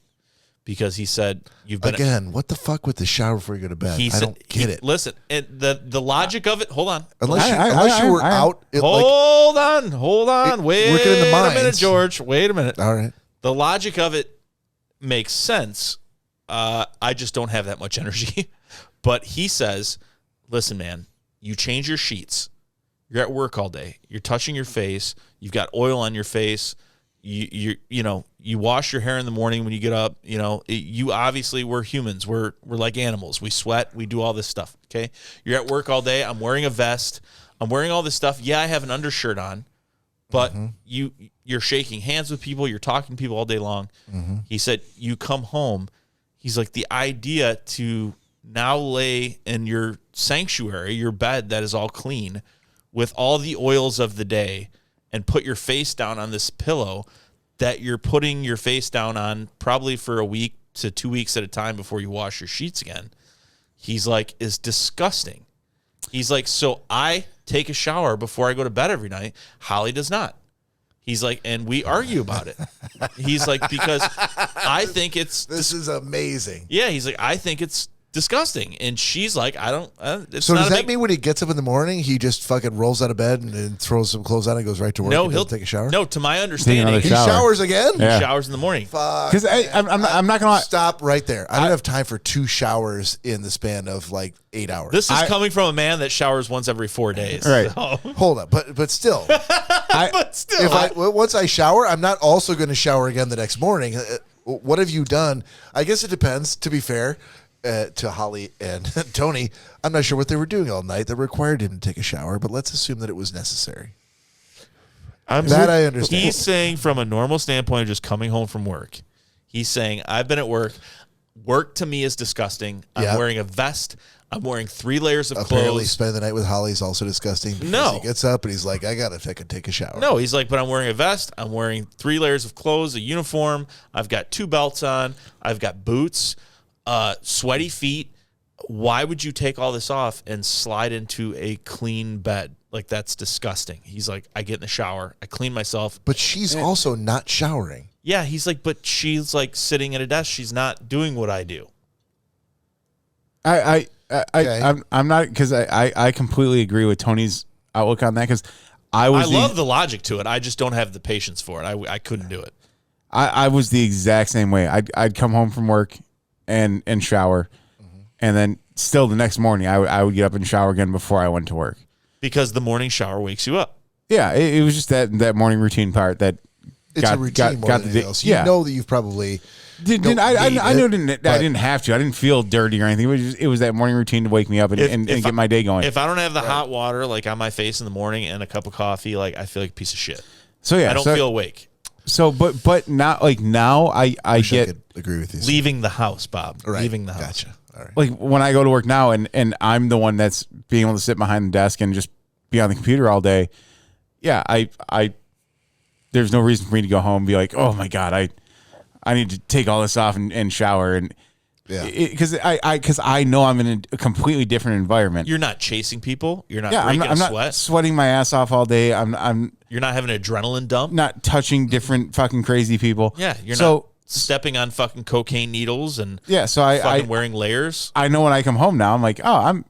because he said you've been again. What the fuck with the shower before you go to bed? I don't get it. Listen, the logic of it. Hold on. Unless you were out. Hold on. Wait a minute, George. Wait a minute. All right. The logic of it makes sense. I just don't have that much energy. But he says, listen, man, you change your sheets. You're at work all day. You're touching your face. You've got oil on your face. You wash your hair in the morning when you get up. You obviously, we're humans. We're like animals. We sweat. We do all this stuff. Okay. You're at work all day. I'm wearing a vest. I'm wearing all this stuff. Yeah, I have an undershirt on, but you're shaking hands with people. You're talking to people all day long. Mm-hmm. He said, you come home. He's like, the idea to now lay in your sanctuary, your bed that is all clean, with all the oils of the day, and put your face down on this pillow that you're putting your face down on probably for a week to 2 weeks at a time before you wash your sheets again, he's like, is disgusting. He's like, so I take a shower before I go to bed every night. Holly does not. He's like, and we argue about it. He's like, because I think it's... This is amazing. Yeah, he's like, I think it's disgusting. And she's like, I don't... It's So not does a that big... mean when he gets up in the morning, he just fucking rolls out of bed and throws some clothes on and goes right to work? No, and he'll doesn't take a shower? No, to my understanding, another He shower. showers again? Yeah. he showers in the morning. Fuck. Because I'm not gonna lie. Stop right there. I don't have time for 2 showers in the span of like 8 hours. This is coming from a man that showers once every 4 days. Right. So- Hold up, but still, but still. once I shower, I'm not also going to shower again the next morning. What have you done? I guess it depends. To be fair, to Holly and Tony, I'm not sure what they were doing all night that required him to take a shower, but let's assume that it was necessary. I understand. He's saying from a normal standpoint of just coming home from work. He's saying, I've been at work. Work to me is disgusting. I'm wearing a vest. I'm wearing 3 layers of Apparently, clothes. spending the night with Holly is also disgusting. Because No. he gets up and he's like, I gotta take a shower. No, he's like, but I'm wearing a vest. I'm wearing 3 layers of clothes, a uniform. I've got 2 belts on. I've got boots, sweaty feet. Why would you take all this off and slide into a clean bed? Like, that's disgusting. He's like, I get in the shower. I clean myself. But she's also not showering. Yeah, he's like, but she's like sitting at a desk. She's not doing what I do. I'm not, because I completely agree with Tony's outlook on that, because I love the logic to it. I just don't have the patience for it. I couldn't do it. I was the exact same way. I'd come home from work and shower, and then still the next morning I would get up and shower again before I went to work. Because the morning shower wakes you up. Yeah, it was just that morning routine part that It's a routine more than anything else. You know that you've probably... I didn't have to. I didn't feel dirty or anything. It was that morning routine to wake me up and get my day going. If I don't have the hot water like on my face in the morning and a cup of coffee, like I feel like a piece of shit. So yeah, I don't feel awake. So, but not like now. I could agree with you. Leaving the house, Bob. Right. Leaving the house. Gotcha. All right. Like when I go to work now, and I'm the one that's being able to sit behind the desk and just be on the computer all day. Yeah, I there's no reason for me to go home and be like, oh my God, I need to take all this off and shower, and because I know I'm in a completely different environment. You're not chasing people. You're not I'm breaking not sweat. sweating my ass off all day. You're not having an adrenaline dump. Not touching different fucking crazy people. Yeah, you're not stepping on fucking cocaine needles and so I wearing layers. I know when I come home now, I'm like, oh,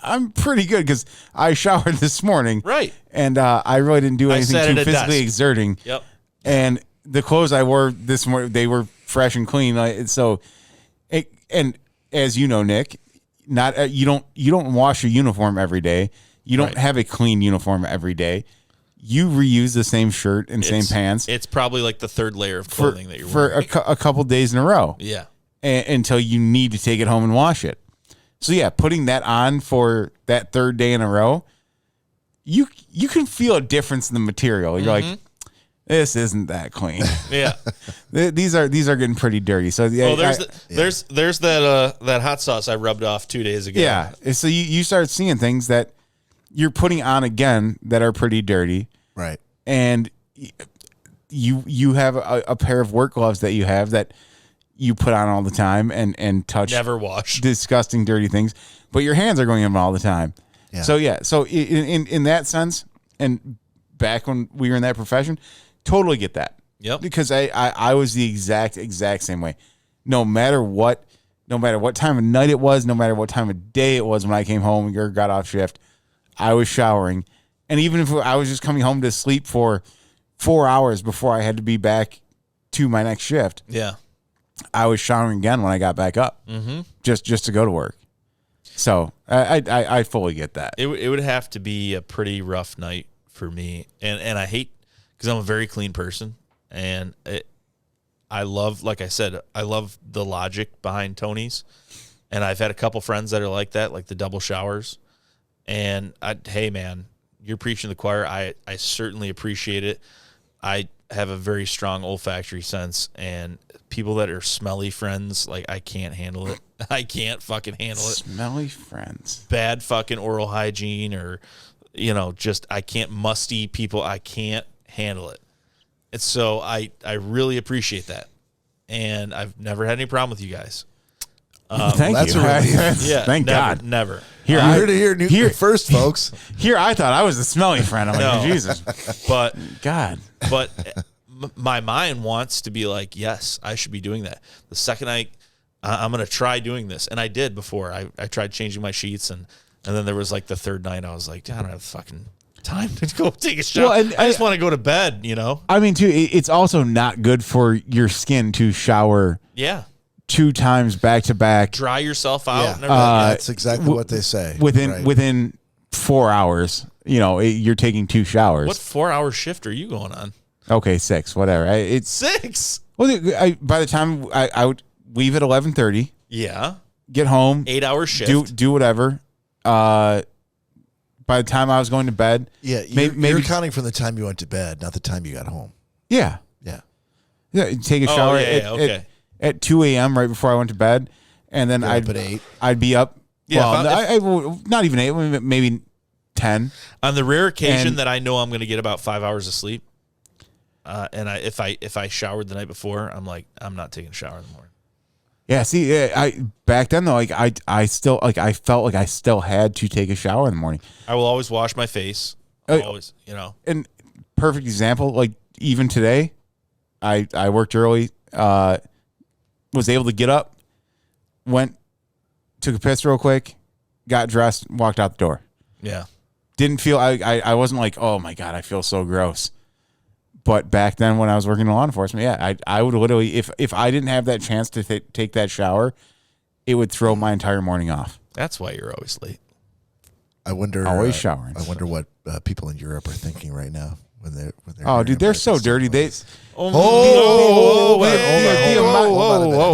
I'm pretty good because I showered this morning, right? And I really didn't do anything too physically exerting. Yep. And the clothes I wore this morning, they were fresh and clean. And as you know, Nick, you don't wash your uniform every day. You don't have a clean uniform every day. You reuse the same shirt and same pants. It's probably like the 3rd layer of clothing that you're for wearing. a couple days in a row. Yeah. Until you need to take it home and wash it. So yeah, putting that on for that 3rd day in a row, you can feel a difference in the material. You're like, this isn't that clean. Yeah. These are getting pretty dirty. So yeah, there's that hot sauce I rubbed off 2 days ago. Yeah. So you start seeing things that you're putting on again that are pretty dirty. Right. And you have a pair of work gloves that you have that you put on all the time and touch never wash disgusting dirty things, but your hands are going in them all the time. Yeah. So in that sense, and back when we were in that profession, totally get that. Yep. Because I was the exact same way. No matter what time of night it was, no matter what time of day it was when I came home or got off shift, I was showering. And even if I was just coming home to sleep for 4 hours before I had to be back to my next shift. Yeah. I was showering again when I got back up, just to go to work. So I fully get that. It would have to be a pretty rough night for me, and I hate because I'm a very clean person, and I love, like I said, I love the logic behind Tony's, and I've had a couple friends that are like that, like the double showers, and hey man, you're preaching to the choir. I certainly appreciate it. I have a very strong olfactory sense, and people that are smelly friends, like, I can't handle it. I can't fucking handle it. Smelly friends. Bad fucking oral hygiene, or, just I can't, musty people. I can't handle it. And so I really appreciate that. And I've never had any problem with you guys. Thank that's you. a relief. Yeah, Thank God. Never. Here, You heard it here first, folks. Here, I thought I was the smelly friend. I'm like, No. Jesus. But God. my mind wants to be like, yes, I should be doing that. The second I'm going to try doing this. And I did before. I tried changing my sheets, and then there was like the third night I was like, I don't have fucking time to go take a shower. Well, I just want to go to bed, I mean, too, it's also not good for your skin to shower Yeah. 2 times back to back. Dry yourself out. Yeah, And everything. that's exactly what they say. Within 4 hours, you're taking 2 showers. What 4-hour shift are you going on? Okay, 6, whatever. It's 6. Well, by the time I would leave at 11:30, Yeah. get home, 8-hour shift. do whatever. By the time I was going to bed, Yeah, maybe you're counting from the time you went to bed, not the time you got home. yeah, take a shower okay. at 2 a.m. right before I went to bed, and then Get up at 8. I'd be up. Yeah, well, not even 8, maybe 10. On the rare occasion And- that I know I'm going to get about 5 hours of sleep, and if I showered the night before, I'm like, I'm not taking a shower in the morning. Yeah, see, I back then though, like I still I felt like I still had to take a shower in the morning. I will always wash my face. Always, And perfect example, like even today, I worked early, was able to get up, took a piss real quick, got dressed, walked out the door. Yeah. Didn't feel I wasn't like, oh my God, I feel so gross. But back then when I was working in law enforcement, yeah, I would literally, if I didn't have that chance to take that shower, it would throw my entire morning off. That's why you're always late. I wonder. Always showering. I wonder what people in Europe are thinking right now when they're. Oh, dude, they're so dirty. They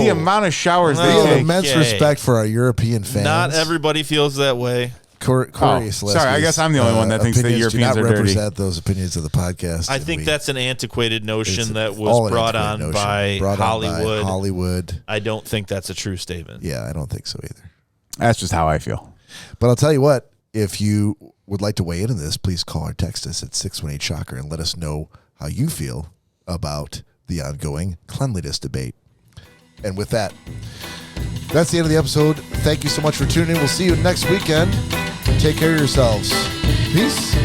the amount of showers We they have take. immense respect for our European fans. Not everybody feels that way. Corey, sorry, I guess I'm the only one that thinks that Europeans do not are dirty. represent those opinions of the podcast. I think that's an antiquated notion that all was an brought antiquated on notion. by Brought on by Hollywood. Hollywood. I don't think that's a true statement. Yeah, I don't think so either. That's just how I feel. But I'll tell you what, if you would like to weigh in on this, please call or text us at 618-SHOCKER and let us know how you feel about the ongoing cleanliness debate. And with that, that's the end of the episode. Thank you so much for tuning in. We'll see you next weekend. Take care of yourselves. Peace.